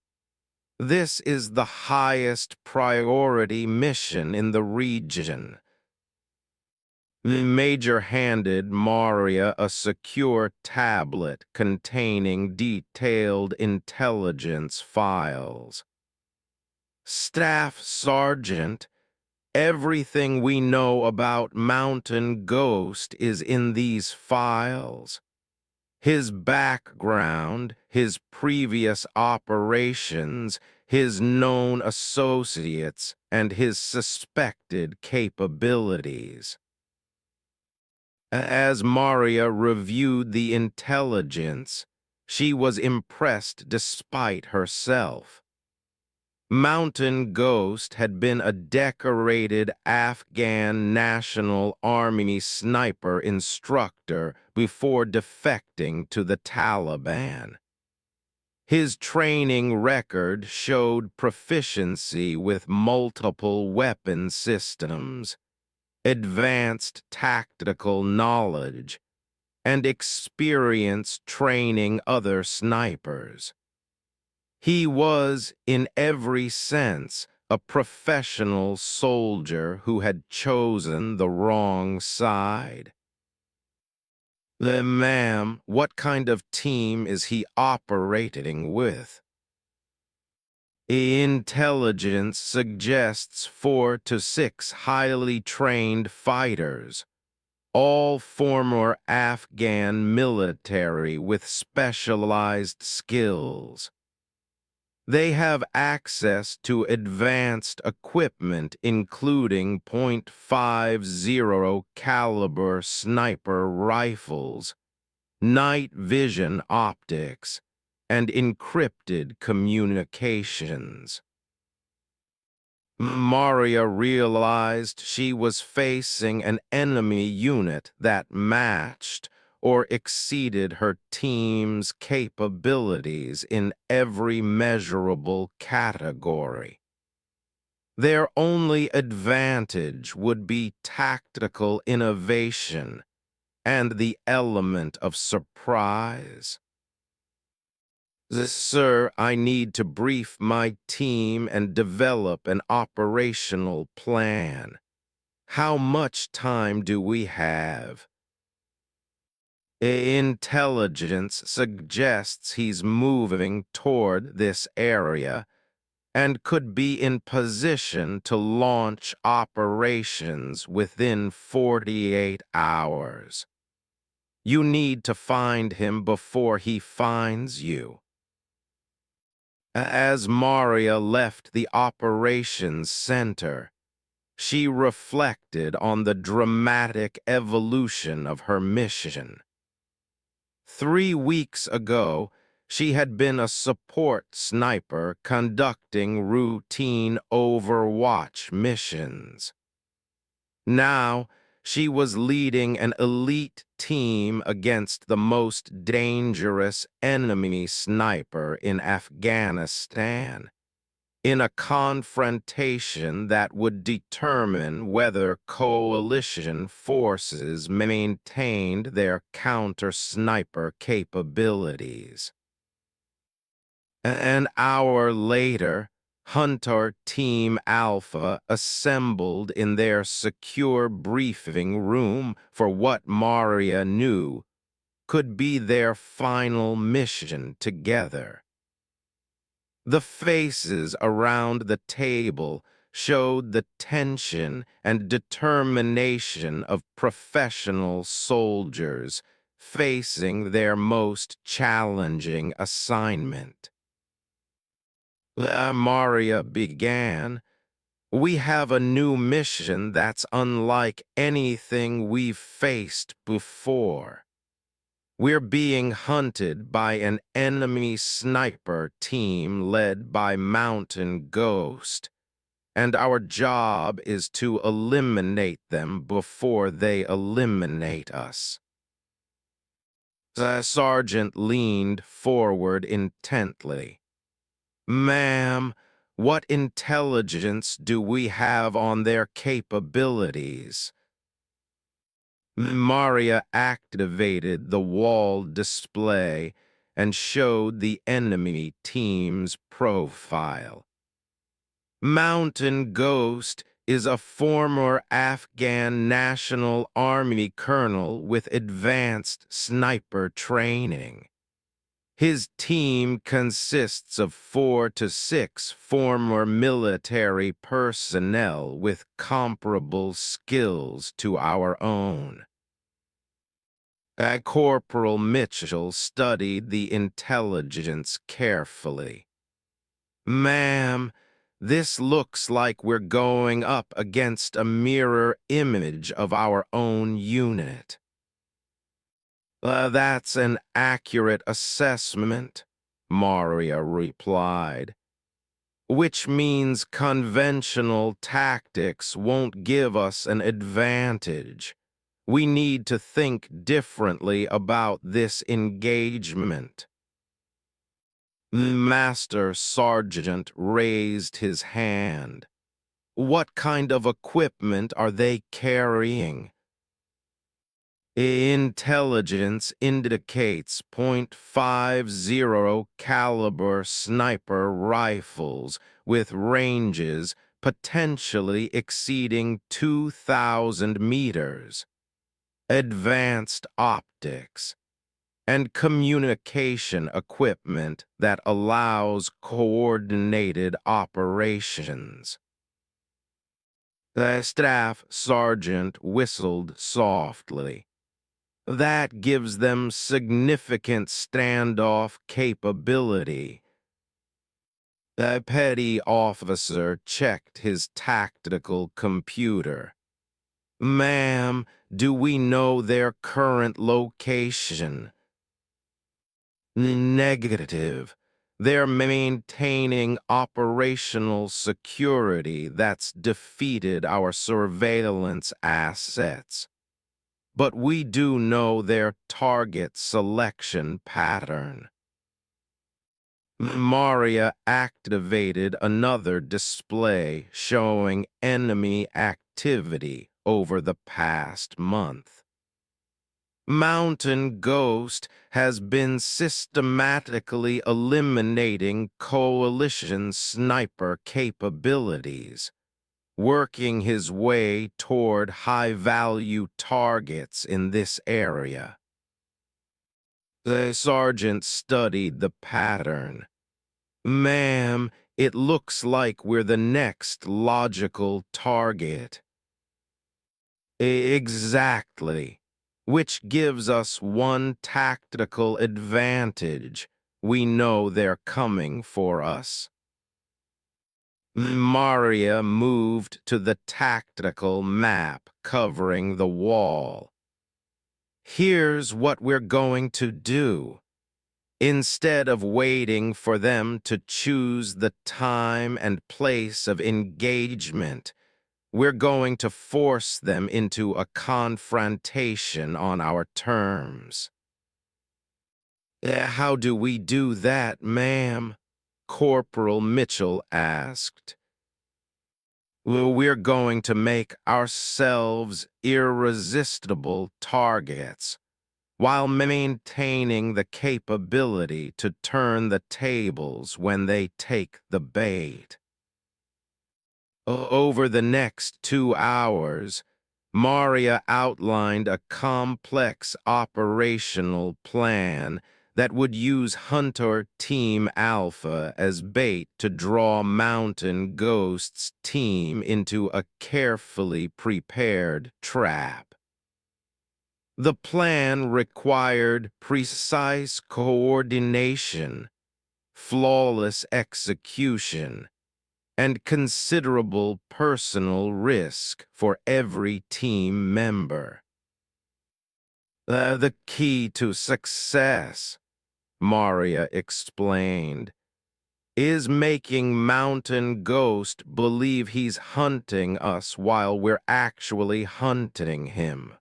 This is the highest priority mission in the region. Major handed Maria a secure tablet containing detailed intelligence files. Staff Sergeant, everything we know about Mountain Ghost is in these files. His background, his previous operations, his known associates, and his suspected capabilities. As Maria reviewed the intelligence, she was impressed despite herself. Mountain Ghost had been a decorated Afghan National Army sniper instructor before defecting to the Taliban. His training record showed proficiency with multiple weapon systems, advanced tactical knowledge, and experience training other snipers. He was, in every sense, a professional soldier who had chosen the wrong side. Ma'am, what kind of team is he operating with? Intelligence suggests 4 to 6 highly trained fighters, all former Afghan military with specialized skills. They have access to advanced equipment including .50 caliber sniper rifles, night vision optics, and encrypted communications. Maria realized she was facing an enemy unit that matched or exceeded her team's capabilities in every measurable category. Their only advantage would be tactical innovation and the element of surprise. Sir, I need to brief my team and develop an operational plan. How much time do we have? Intelligence suggests he's moving toward this area and could be in position to launch operations within 48 hours. You need to find him before he finds you. As Maria left the operations center, she reflected on the dramatic evolution of her mission. 3 weeks ago, she had been a support sniper conducting routine Overwatch missions. Now, she was leading an elite team against the most dangerous enemy sniper in Afghanistan, in a confrontation that would determine whether coalition forces maintained their counter-sniper capabilities. An hour later, Hunter Team Alpha assembled in their secure briefing room for what Maria knew could be their final mission together. The faces around the table showed the tension and determination of professional soldiers facing their most challenging assignment. Maria began, "We have a new mission that's unlike anything we've faced before. We're being hunted by an enemy sniper team led by Mountain Ghost, and our job is to eliminate them before they eliminate us." The sergeant leaned forward intently. "Ma'am, what intelligence do we have on their capabilities?" Maria activated the wall display and showed the enemy team's profile. Mountain Ghost is a former Afghan National Army colonel with advanced sniper training. His team consists of 4 to 6 former military personnel with comparable skills to our own. Corporal Mitchell studied the intelligence carefully. Ma'am, this looks like we're going up against a mirror image of our own unit. That's an accurate assessment, Maria replied, which means conventional tactics won't give us an advantage. We need to think differently about this engagement. Master Sergeant raised his hand. What kind of equipment are they carrying? Intelligence indicates .50 caliber sniper rifles with ranges potentially exceeding 2,000 meters, advanced optics, and communication equipment that allows coordinated operations. The staff sergeant whistled softly. That gives them significant standoff capability. The petty officer checked his tactical computer. Ma'am, do we know their current location? Negative. They're maintaining operational security that's defeated our surveillance assets. But we do know their target selection pattern. Maria activated another display showing enemy activity over the past month. Mountain Ghost has been systematically eliminating coalition sniper capabilities, working his way toward high-value targets in this area. The sergeant studied the pattern. Ma'am, it looks like we're the next logical target. Exactly. Which gives us one tactical advantage. We know they're coming for us. Maria moved to the tactical map covering the wall. Here's what we're going to do. Instead of waiting for them to choose the time and place of engagement, we're going to force them into a confrontation on our terms. How do we do that, ma'am? Corporal Mitchell asked. Well, we're going to make ourselves irresistible targets, while maintaining the capability to turn the tables when they take the bait. Over the next 2 hours, Maria outlined a complex operational plan that would use Hunter Team Alpha as bait to draw Mountain Ghost's team into a carefully prepared trap. The plan required precise coordination, flawless execution, and considerable personal risk for every team member. The key to success, Maria explained, is making Mountain Ghost believe he's hunting us while we're actually hunting him.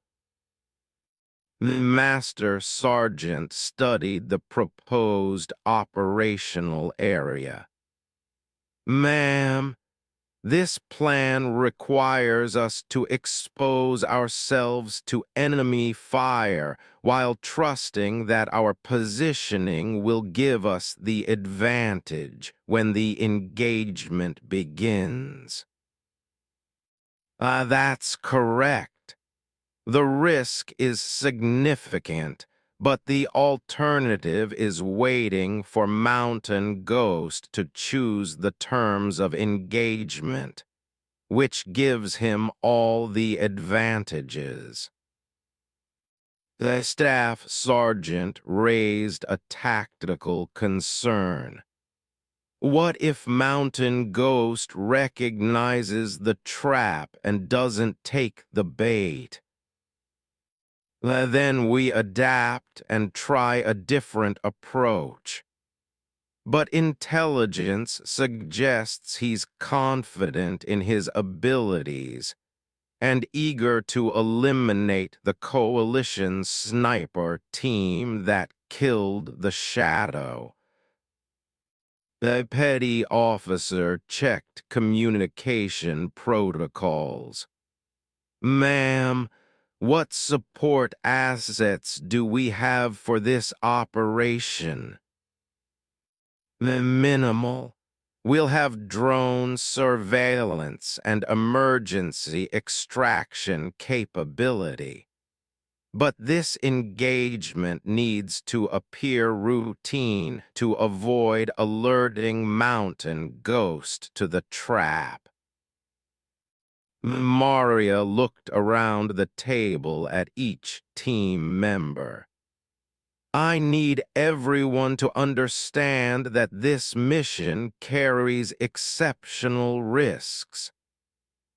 Master Sergeant studied the proposed operational area. Ma'am, this plan requires us to expose ourselves to enemy fire while trusting that our positioning will give us the advantage when the engagement begins. That's correct. The risk is significant, but the alternative is waiting for Mountain Ghost to choose the terms of engagement, which gives him all the advantages. The staff sergeant raised a tactical concern. What if Mountain Ghost recognizes the trap and doesn't take the bait? Then we adapt and try a different approach. But intelligence suggests he's confident in his abilities and eager to eliminate the coalition's sniper team that killed the Shadow. The petty officer checked communication protocols. Ma'am, what support assets do we have for this operation? Minimal. We'll have drone surveillance and emergency extraction capability. But this engagement needs to appear routine to avoid alerting Mountain Ghost to the trap. Maria looked around the table at each team member. I need everyone to understand that this mission carries exceptional risks.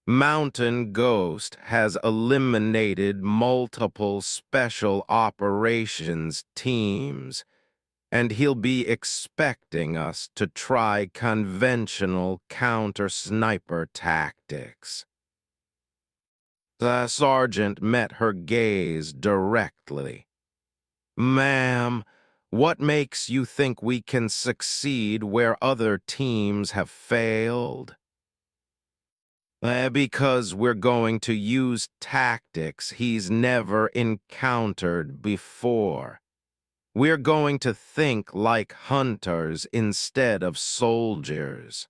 Mountain Ghost has eliminated multiple special operations teams, and he'll be expecting us to try conventional counter-sniper tactics. The sergeant met her gaze directly. Ma'am, what makes you think we can succeed where other teams have failed? Because we're going to use tactics he's never encountered before. We're going to think like hunters instead of soldiers.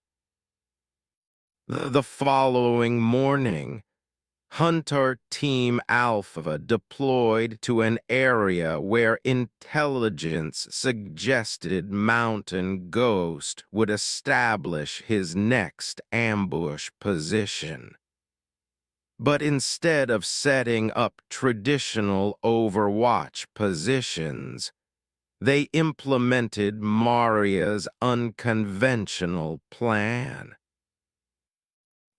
The following morning, Hunter Team Alpha deployed to an area where intelligence suggested Mountain Ghost would establish his next ambush position. But instead of setting up traditional Overwatch positions, they implemented Maria's unconventional plan.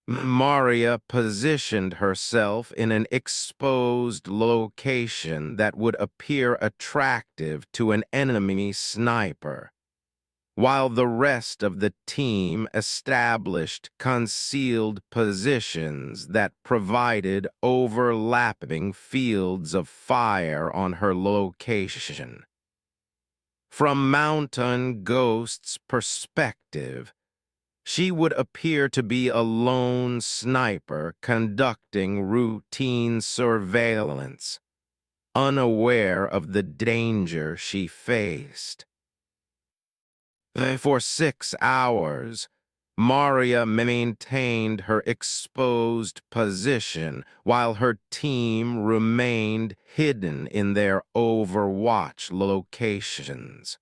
Maria positioned herself in an exposed location that would appear attractive to an enemy sniper, while the rest of the team established concealed positions that provided overlapping fields of fire on her location. From Mountain Ghost's perspective, she would appear to be a lone sniper conducting routine surveillance, unaware of the danger she faced. For 6 hours, Maria maintained her exposed position while her team remained hidden in their Overwatch locations.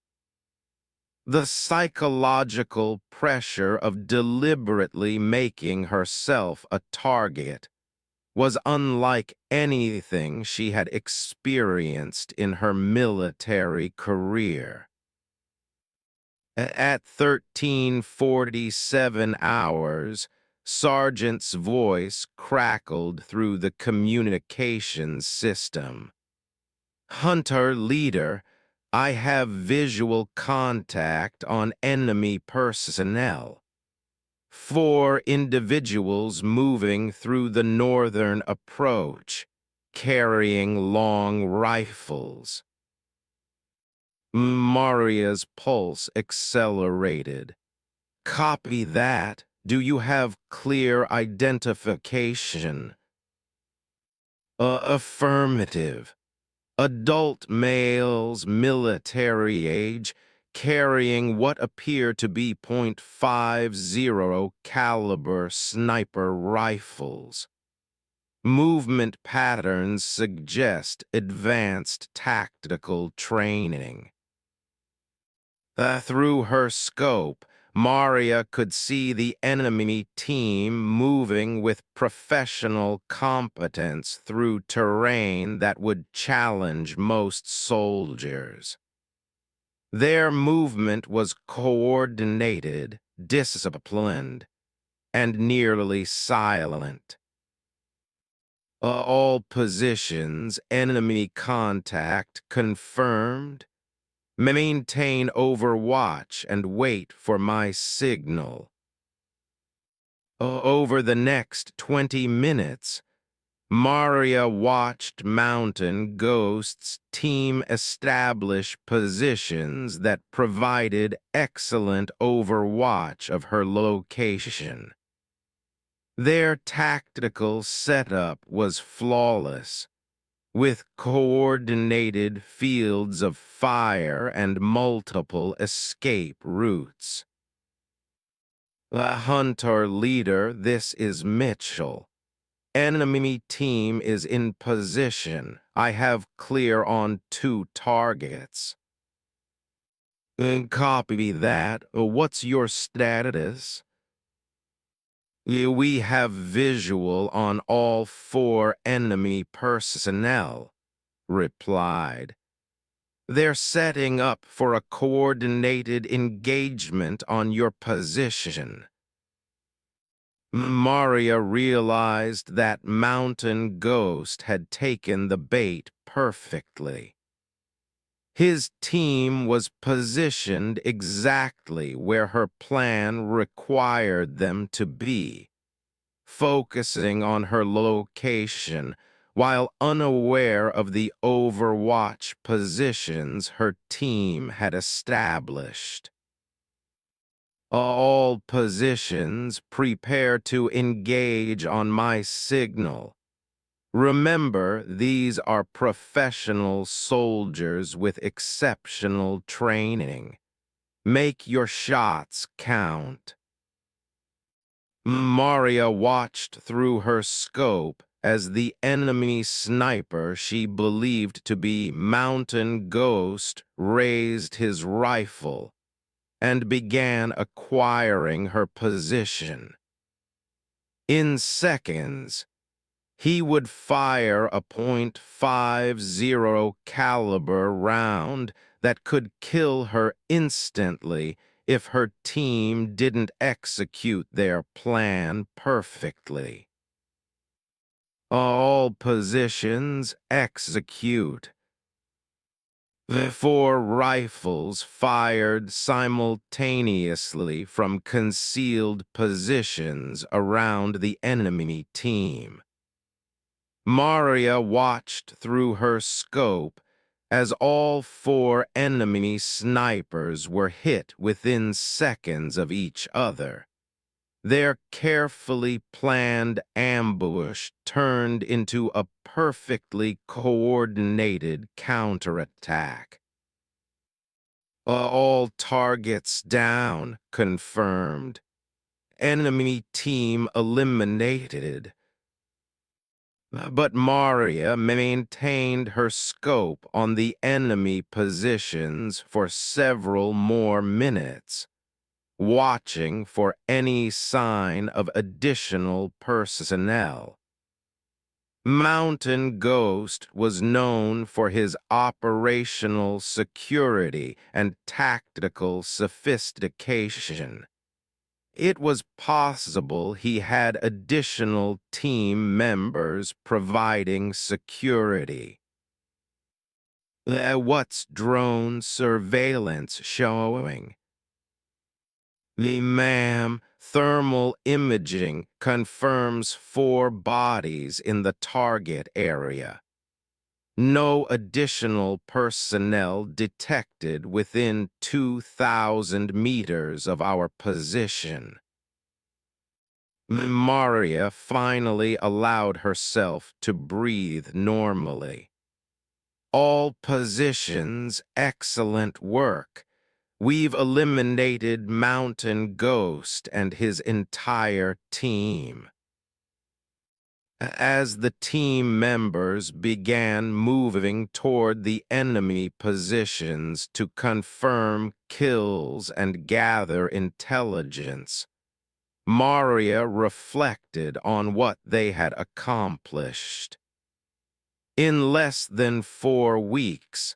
The psychological pressure of deliberately making herself a target was unlike anything she had experienced in her military career. At 13:47 hours, Sergeant's voice crackled through the communications system. Hunter Leader, I have visual contact on enemy personnel. 4 individuals moving through the northern approach, carrying long rifles. Maria's pulse accelerated. Copy that. Do you have clear identification? Affirmative. Adult males, military age, carrying what appear to be .50 caliber sniper rifles. Movement patterns suggest advanced tactical training. Through her scope, Maria could see the enemy team moving with professional competence through terrain that would challenge most soldiers. Their movement was coordinated, disciplined, and nearly silent. All positions, enemy contact confirmed. Maintain overwatch and wait for my signal. Over the next 20 minutes, Maria watched Mountain Ghost's team establish positions that provided excellent overwatch of her location. Their tactical setup was flawless, with coordinated fields of fire and multiple escape routes. The hunter leader, this is Mitchell. Enemy team is in position. I have clear on 2 targets. Copy that. What's your status? We have visual on all 4 enemy personnel, replied. They're setting up for a coordinated engagement on your position. Maria realized that Mountain Ghost had taken the bait perfectly. His team was positioned exactly where her plan required them to be, focusing on her location while unaware of the overwatch positions her team had established. All positions, prepare to engage on my signal. Remember, these are professional soldiers with exceptional training. Make your shots count. Maria watched through her scope as the enemy sniper she believed to be Mountain Ghost raised his rifle and began acquiring her position. In seconds, he would fire a .50 caliber round that could kill her instantly if her team didn't execute their plan perfectly. All positions execute. The 4 rifles fired simultaneously from concealed positions around the enemy team. Maria watched through her scope as all 4 enemy snipers were hit within seconds of each other. Their carefully planned ambush turned into a perfectly coordinated counterattack. All targets down, confirmed. Enemy team eliminated. But Maria maintained her scope on the enemy positions for several more minutes, watching for any sign of additional personnel. Mountain Ghost was known for his operational security and tactical sophistication. It was possible he had additional team members providing security. What's drone surveillance showing? Ma'am, thermal imaging confirms 4 bodies in the target area. No additional personnel detected within 2,000 meters of our position. Maria finally allowed herself to breathe normally. All positions, excellent work. We've eliminated Mountain Ghost and his entire team. As the team members began moving toward the enemy positions to confirm kills and gather intelligence, Maria reflected on what they had accomplished. In less than 4 weeks,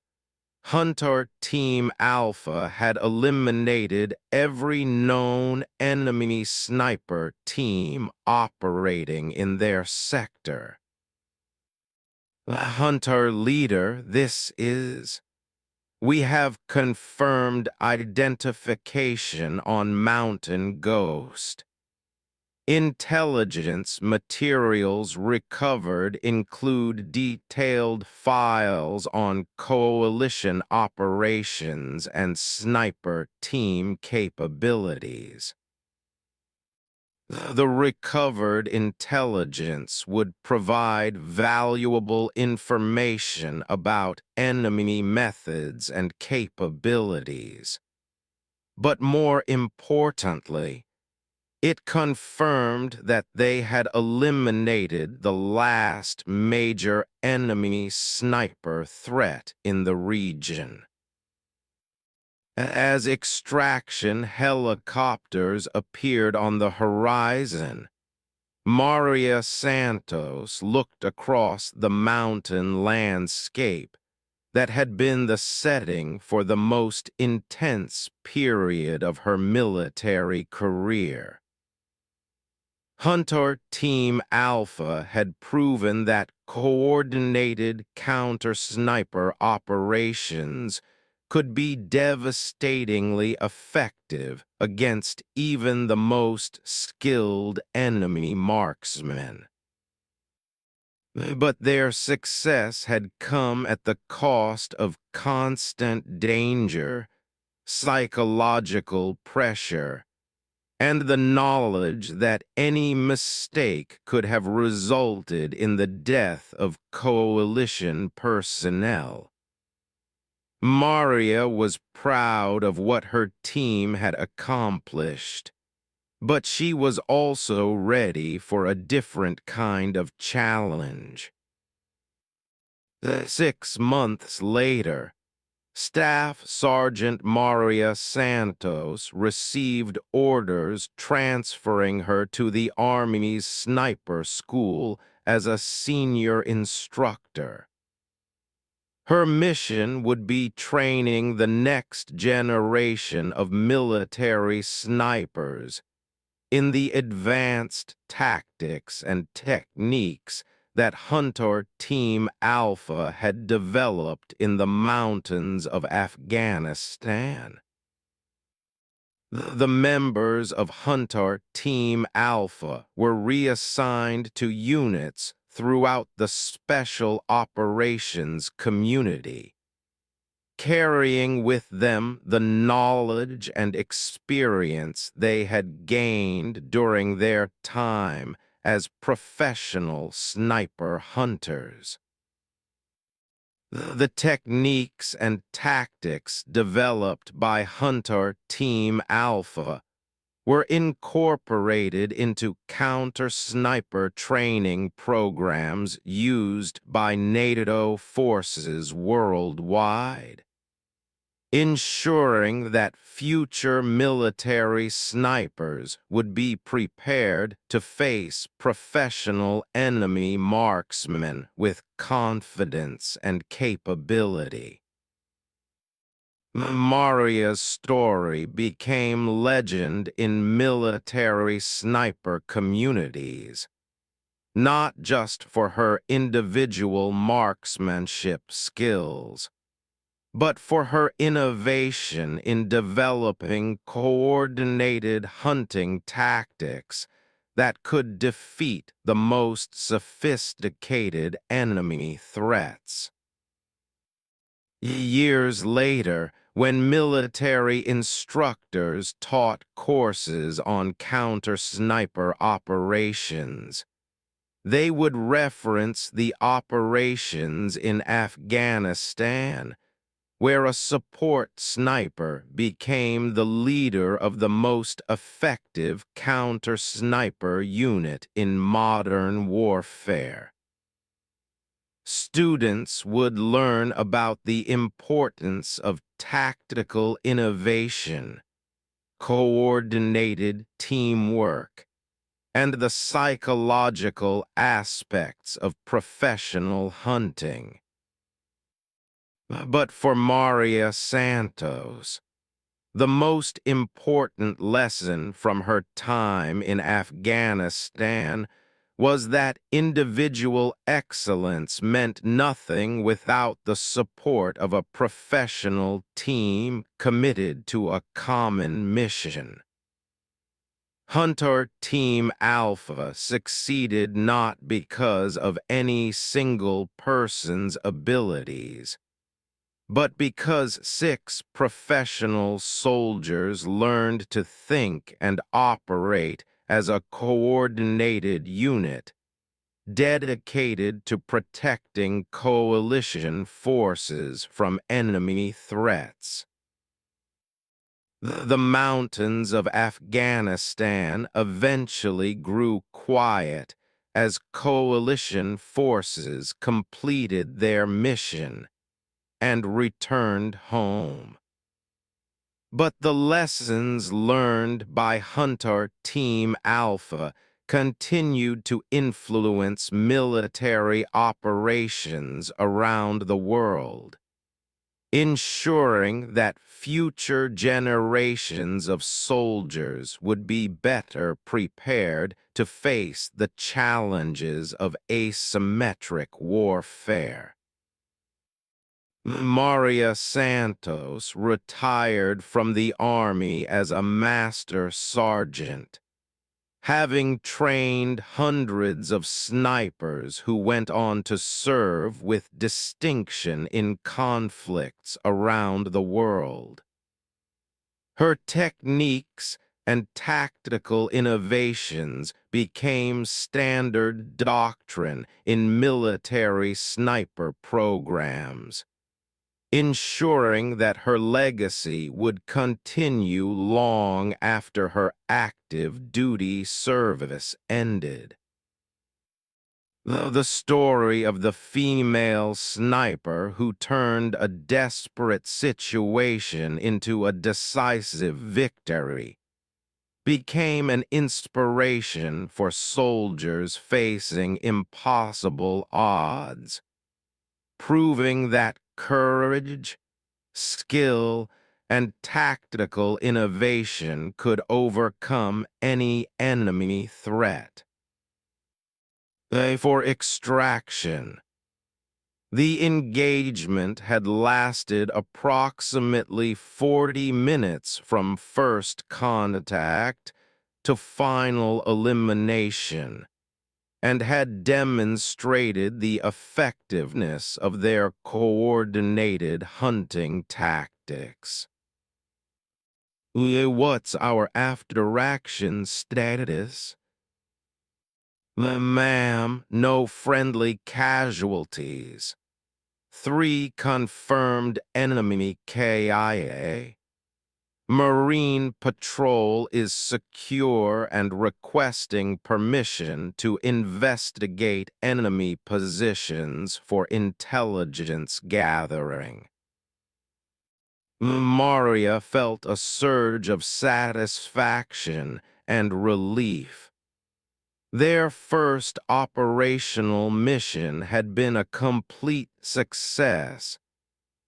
Hunter Team Alpha had eliminated every known enemy sniper team operating in their sector. Hunter Leader, this is. We have confirmed identification on Mountain Ghost. Intelligence materials recovered include detailed files on coalition operations and sniper team capabilities. The recovered intelligence would provide valuable information about enemy methods and capabilities. But more importantly, it confirmed that they had eliminated the last major enemy sniper threat in the region. As extraction helicopters appeared on the horizon, Maria Santos looked across the mountain landscape that had been the setting for the most intense period of her military career. Hunter Team Alpha had proven that coordinated counter-sniper operations could be devastatingly effective against even the most skilled enemy marksmen. But their success had come at the cost of constant danger, psychological pressure, and the knowledge that any mistake could have resulted in the death of coalition personnel. Maria was proud of what her team had accomplished, but she was also ready for a different kind of challenge. 6 months later, Staff Sergeant Maria Santos received orders transferring her to the Army's sniper school as a senior instructor. Her mission would be training the next generation of military snipers in the advanced tactics and techniques that Hunter Team Alpha had developed in the mountains of Afghanistan. The members of Hunter Team Alpha were reassigned to units throughout the Special Operations community, carrying with them the knowledge and experience they had gained during their time as professional sniper hunters. The techniques and tactics developed by Hunter Team Alpha were incorporated into counter-sniper training programs used by NATO forces worldwide, ensuring that future military snipers would be prepared to face professional enemy marksmen with confidence and capability. Maria's story became legend in military sniper communities, not just for her individual marksmanship skills, but for her innovation in developing coordinated hunting tactics that could defeat the most sophisticated enemy threats. Years later, when military instructors taught courses on counter-sniper operations, they would reference the operations in Afghanistan where a support sniper became the leader of the most effective counter-sniper unit in modern warfare. Students would learn about the importance of tactical innovation, coordinated teamwork, and the psychological aspects of professional hunting. But for Maria Santos, the most important lesson from her time in Afghanistan was that individual excellence meant nothing without the support of a professional team committed to a common mission. Hunter Team Alpha succeeded not because of any single person's abilities, but because 6 professional soldiers learned to think and operate as a coordinated unit, dedicated to protecting coalition forces from enemy threats. The mountains of Afghanistan eventually grew quiet as coalition forces completed their mission and returned home. But the lessons learned by Hunter Team Alpha continued to influence military operations around the world, ensuring that future generations of soldiers would be better prepared to face the challenges of asymmetric warfare. Maria Santos retired from the Army as a master sergeant, having trained hundreds of snipers who went on to serve with distinction in conflicts around the world. Her techniques and tactical innovations became standard doctrine in military sniper programs, ensuring that her legacy would continue long after her active duty service ended. The story of the female sniper who turned a desperate situation into a decisive victory became an inspiration for soldiers facing impossible odds, proving that courage, skill, and tactical innovation could overcome any enemy threat. For extraction, the engagement had lasted approximately 40 minutes from first contact to final elimination, and had demonstrated the effectiveness of their coordinated hunting tactics. What's our after-action status? Ma'am, no friendly casualties. 3 confirmed enemy KIA. Marine Patrol is secure and requesting permission to investigate enemy positions for intelligence gathering. Maria felt a surge of satisfaction and relief. Their first operational mission had been a complete success,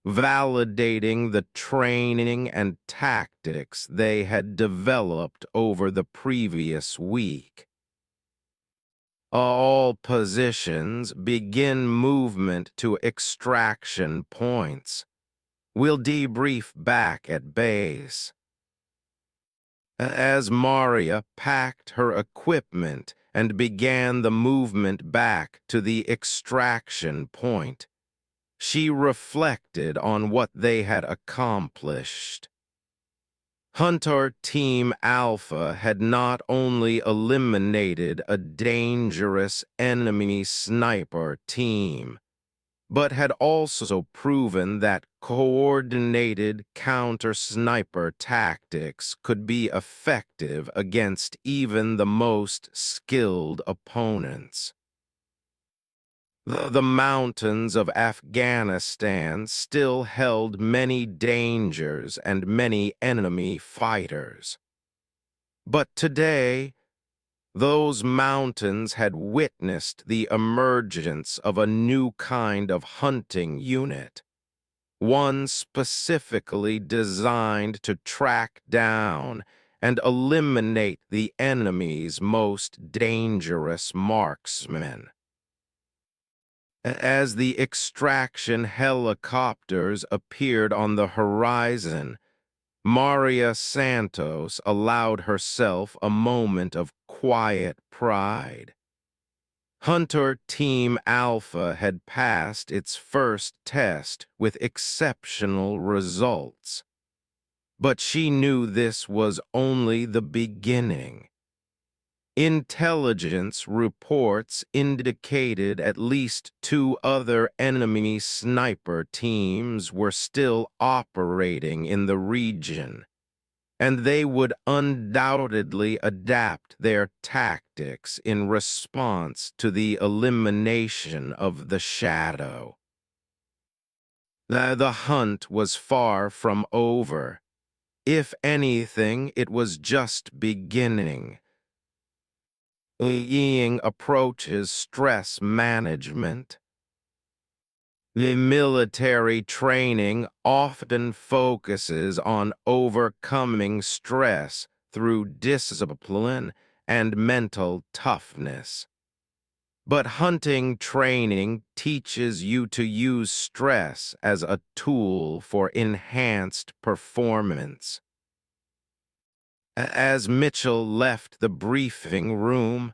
validating the training and tactics they had developed over the previous week. All positions begin movement to extraction points. We'll debrief back at base. As Maria packed her equipment and began the movement back to the extraction point, she reflected on what they had accomplished. Hunter Team Alpha had not only eliminated a dangerous enemy sniper team, but had also proven that coordinated counter-sniper tactics could be effective against even the most skilled opponents. The mountains of Afghanistan still held many dangers and many enemy fighters. But today, those mountains had witnessed the emergence of a new kind of hunting unit, one specifically designed to track down and eliminate the enemy's most dangerous marksmen. As the extraction helicopters appeared on the horizon, Maria Santos allowed herself a moment of quiet pride. Hunter Team Alpha had passed its first test with exceptional results. But she knew this was only the beginning. Intelligence reports indicated at least 2 other enemy sniper teams were still operating in the region, and they would undoubtedly adapt their tactics in response to the elimination of the shadow. The hunt was far from over. If anything, it was just beginning. Ying approaches stress management. The military training often focuses on overcoming stress through discipline and mental toughness. But hunting training teaches you to use stress as a tool for enhanced performance. As Mitchell left the briefing room,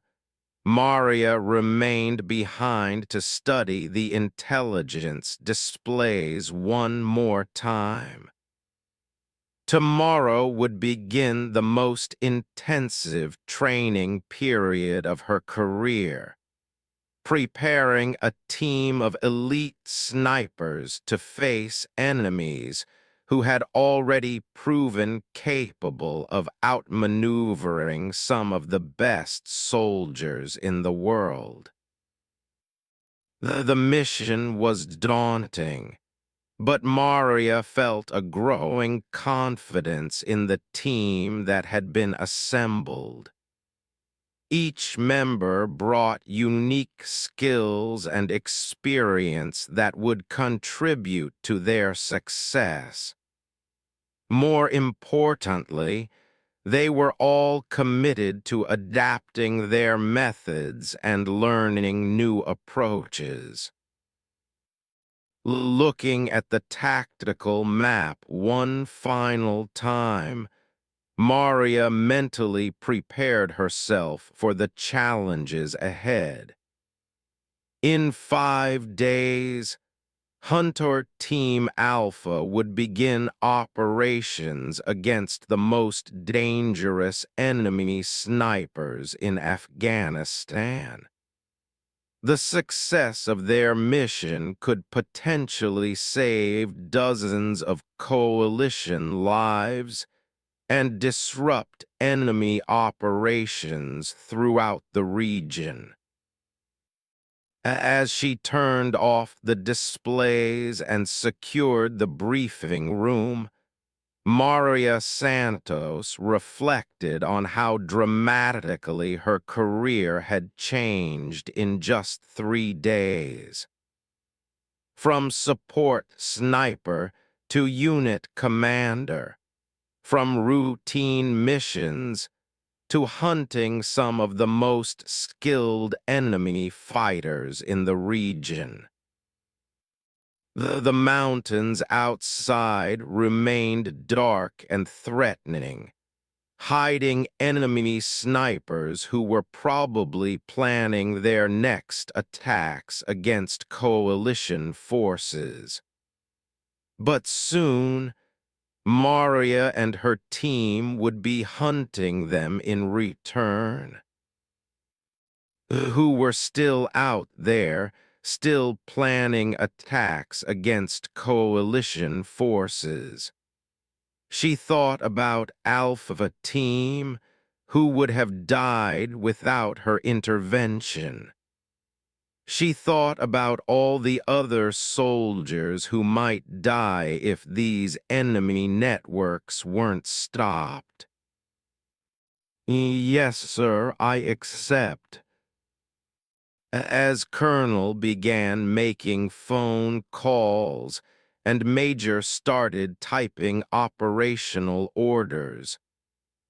Maria remained behind to study the intelligence displays one more time. Tomorrow would begin the most intensive training period of her career, preparing a team of elite snipers to face enemies who had already proven capable of outmaneuvering some of the best soldiers in the world. The mission was daunting, but Maria felt a growing confidence in the team that had been assembled. Each member brought unique skills and experience that would contribute to their success. More importantly, they were all committed to adapting their methods and learning new approaches. Looking at the tactical map one final time, Maria mentally prepared herself for the challenges ahead. In 5 days, Hunter Team Alpha would begin operations against the most dangerous enemy snipers in Afghanistan. The success of their mission could potentially save dozens of coalition lives and disrupt enemy operations throughout the region. As she turned off the displays and secured the briefing room, Maria Santos reflected on how dramatically her career had changed in just 3 days. From support sniper to unit commander, from routine missions to hunting some of the most skilled enemy fighters in the region. The mountains outside remained dark and threatening, hiding enemy snipers who were probably planning their next attacks against coalition forces. But soon, Maria and her team would be hunting them in return. Who were still out there, still planning attacks against coalition forces. She thought about Alpha Team, who would have died without her intervention. She thought about all the other soldiers who might die if these enemy networks weren't stopped. Yes, sir, I accept. As Colonel began making phone calls and Major started typing operational orders,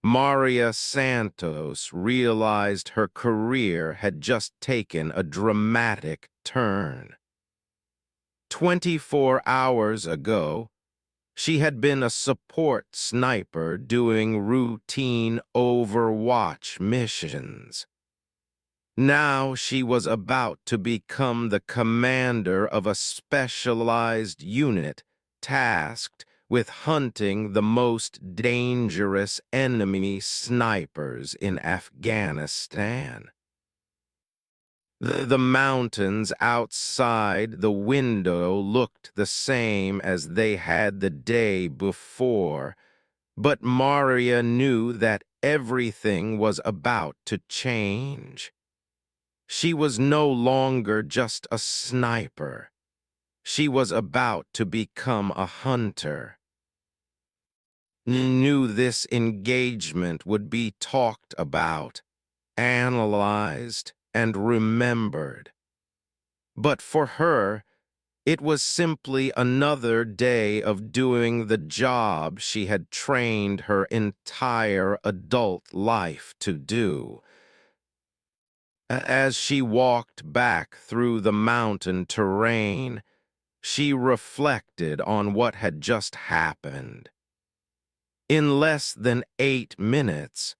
Maria Santos realized her career had just taken a dramatic turn. 24 hours ago, she had been a support sniper doing routine Overwatch missions. Now she was about to become the commander of a specialized unit tasked with hunting the most dangerous enemy snipers in Afghanistan. The mountains outside the window looked the same as they had the day before, but Maria knew that everything was about to change. She was no longer just a sniper. She was about to become a hunter. Knew this engagement would be talked about, analyzed, and remembered. But for her, it was simply another day of doing the job she had trained her entire adult life to do. As she walked back through the mountain terrain, she reflected on what had just happened. In less than 8 minutes,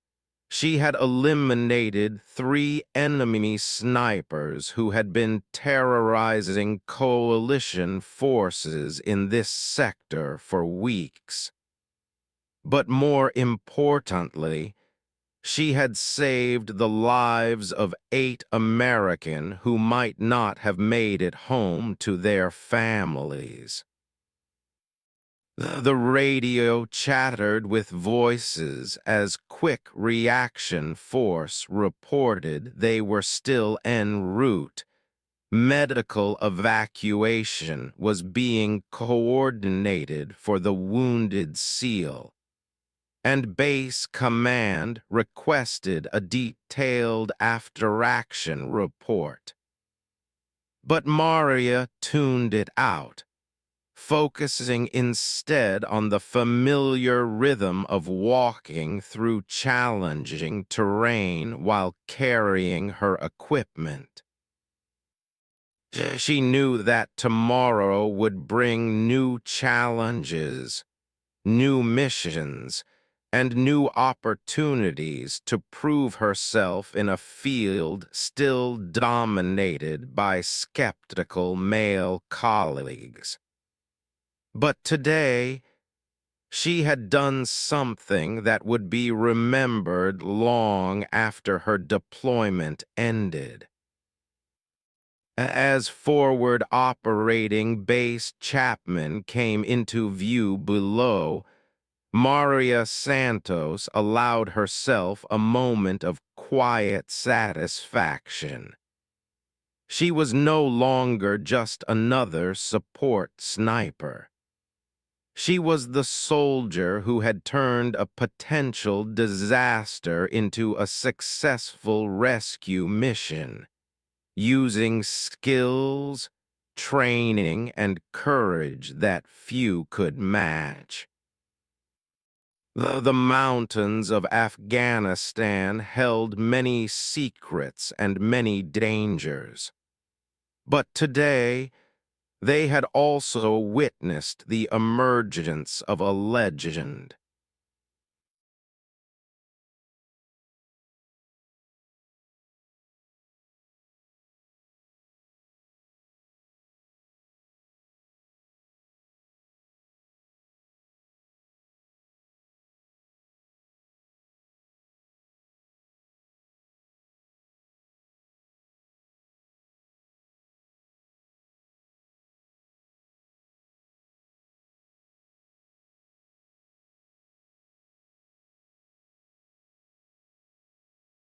she had eliminated 3 enemy snipers who had been terrorizing coalition forces in this sector for weeks. But more importantly, she had saved the lives of 8 Americans who might not have made it home to their families. The radio chattered with voices as Quick Reaction Force reported they were still en route. Medical evacuation was being coordinated for the wounded SEAL, and Base Command requested a detailed after-action report. But Maria tuned it out, focusing instead on the familiar rhythm of walking through challenging terrain while carrying her equipment. She knew that tomorrow would bring new challenges, new missions, and new opportunities to prove herself in a field still dominated by skeptical male colleagues. But today, she had done something that would be remembered long after her deployment ended. As forward operating base Chapman came into view below, Maria Santos allowed herself a moment of quiet satisfaction. She was no longer just another support sniper. She was the soldier who had turned a potential disaster into a successful rescue mission, using skills, training, and courage that few could match. The mountains of Afghanistan held many secrets and many dangers. But today, they had also witnessed the emergence of a legend.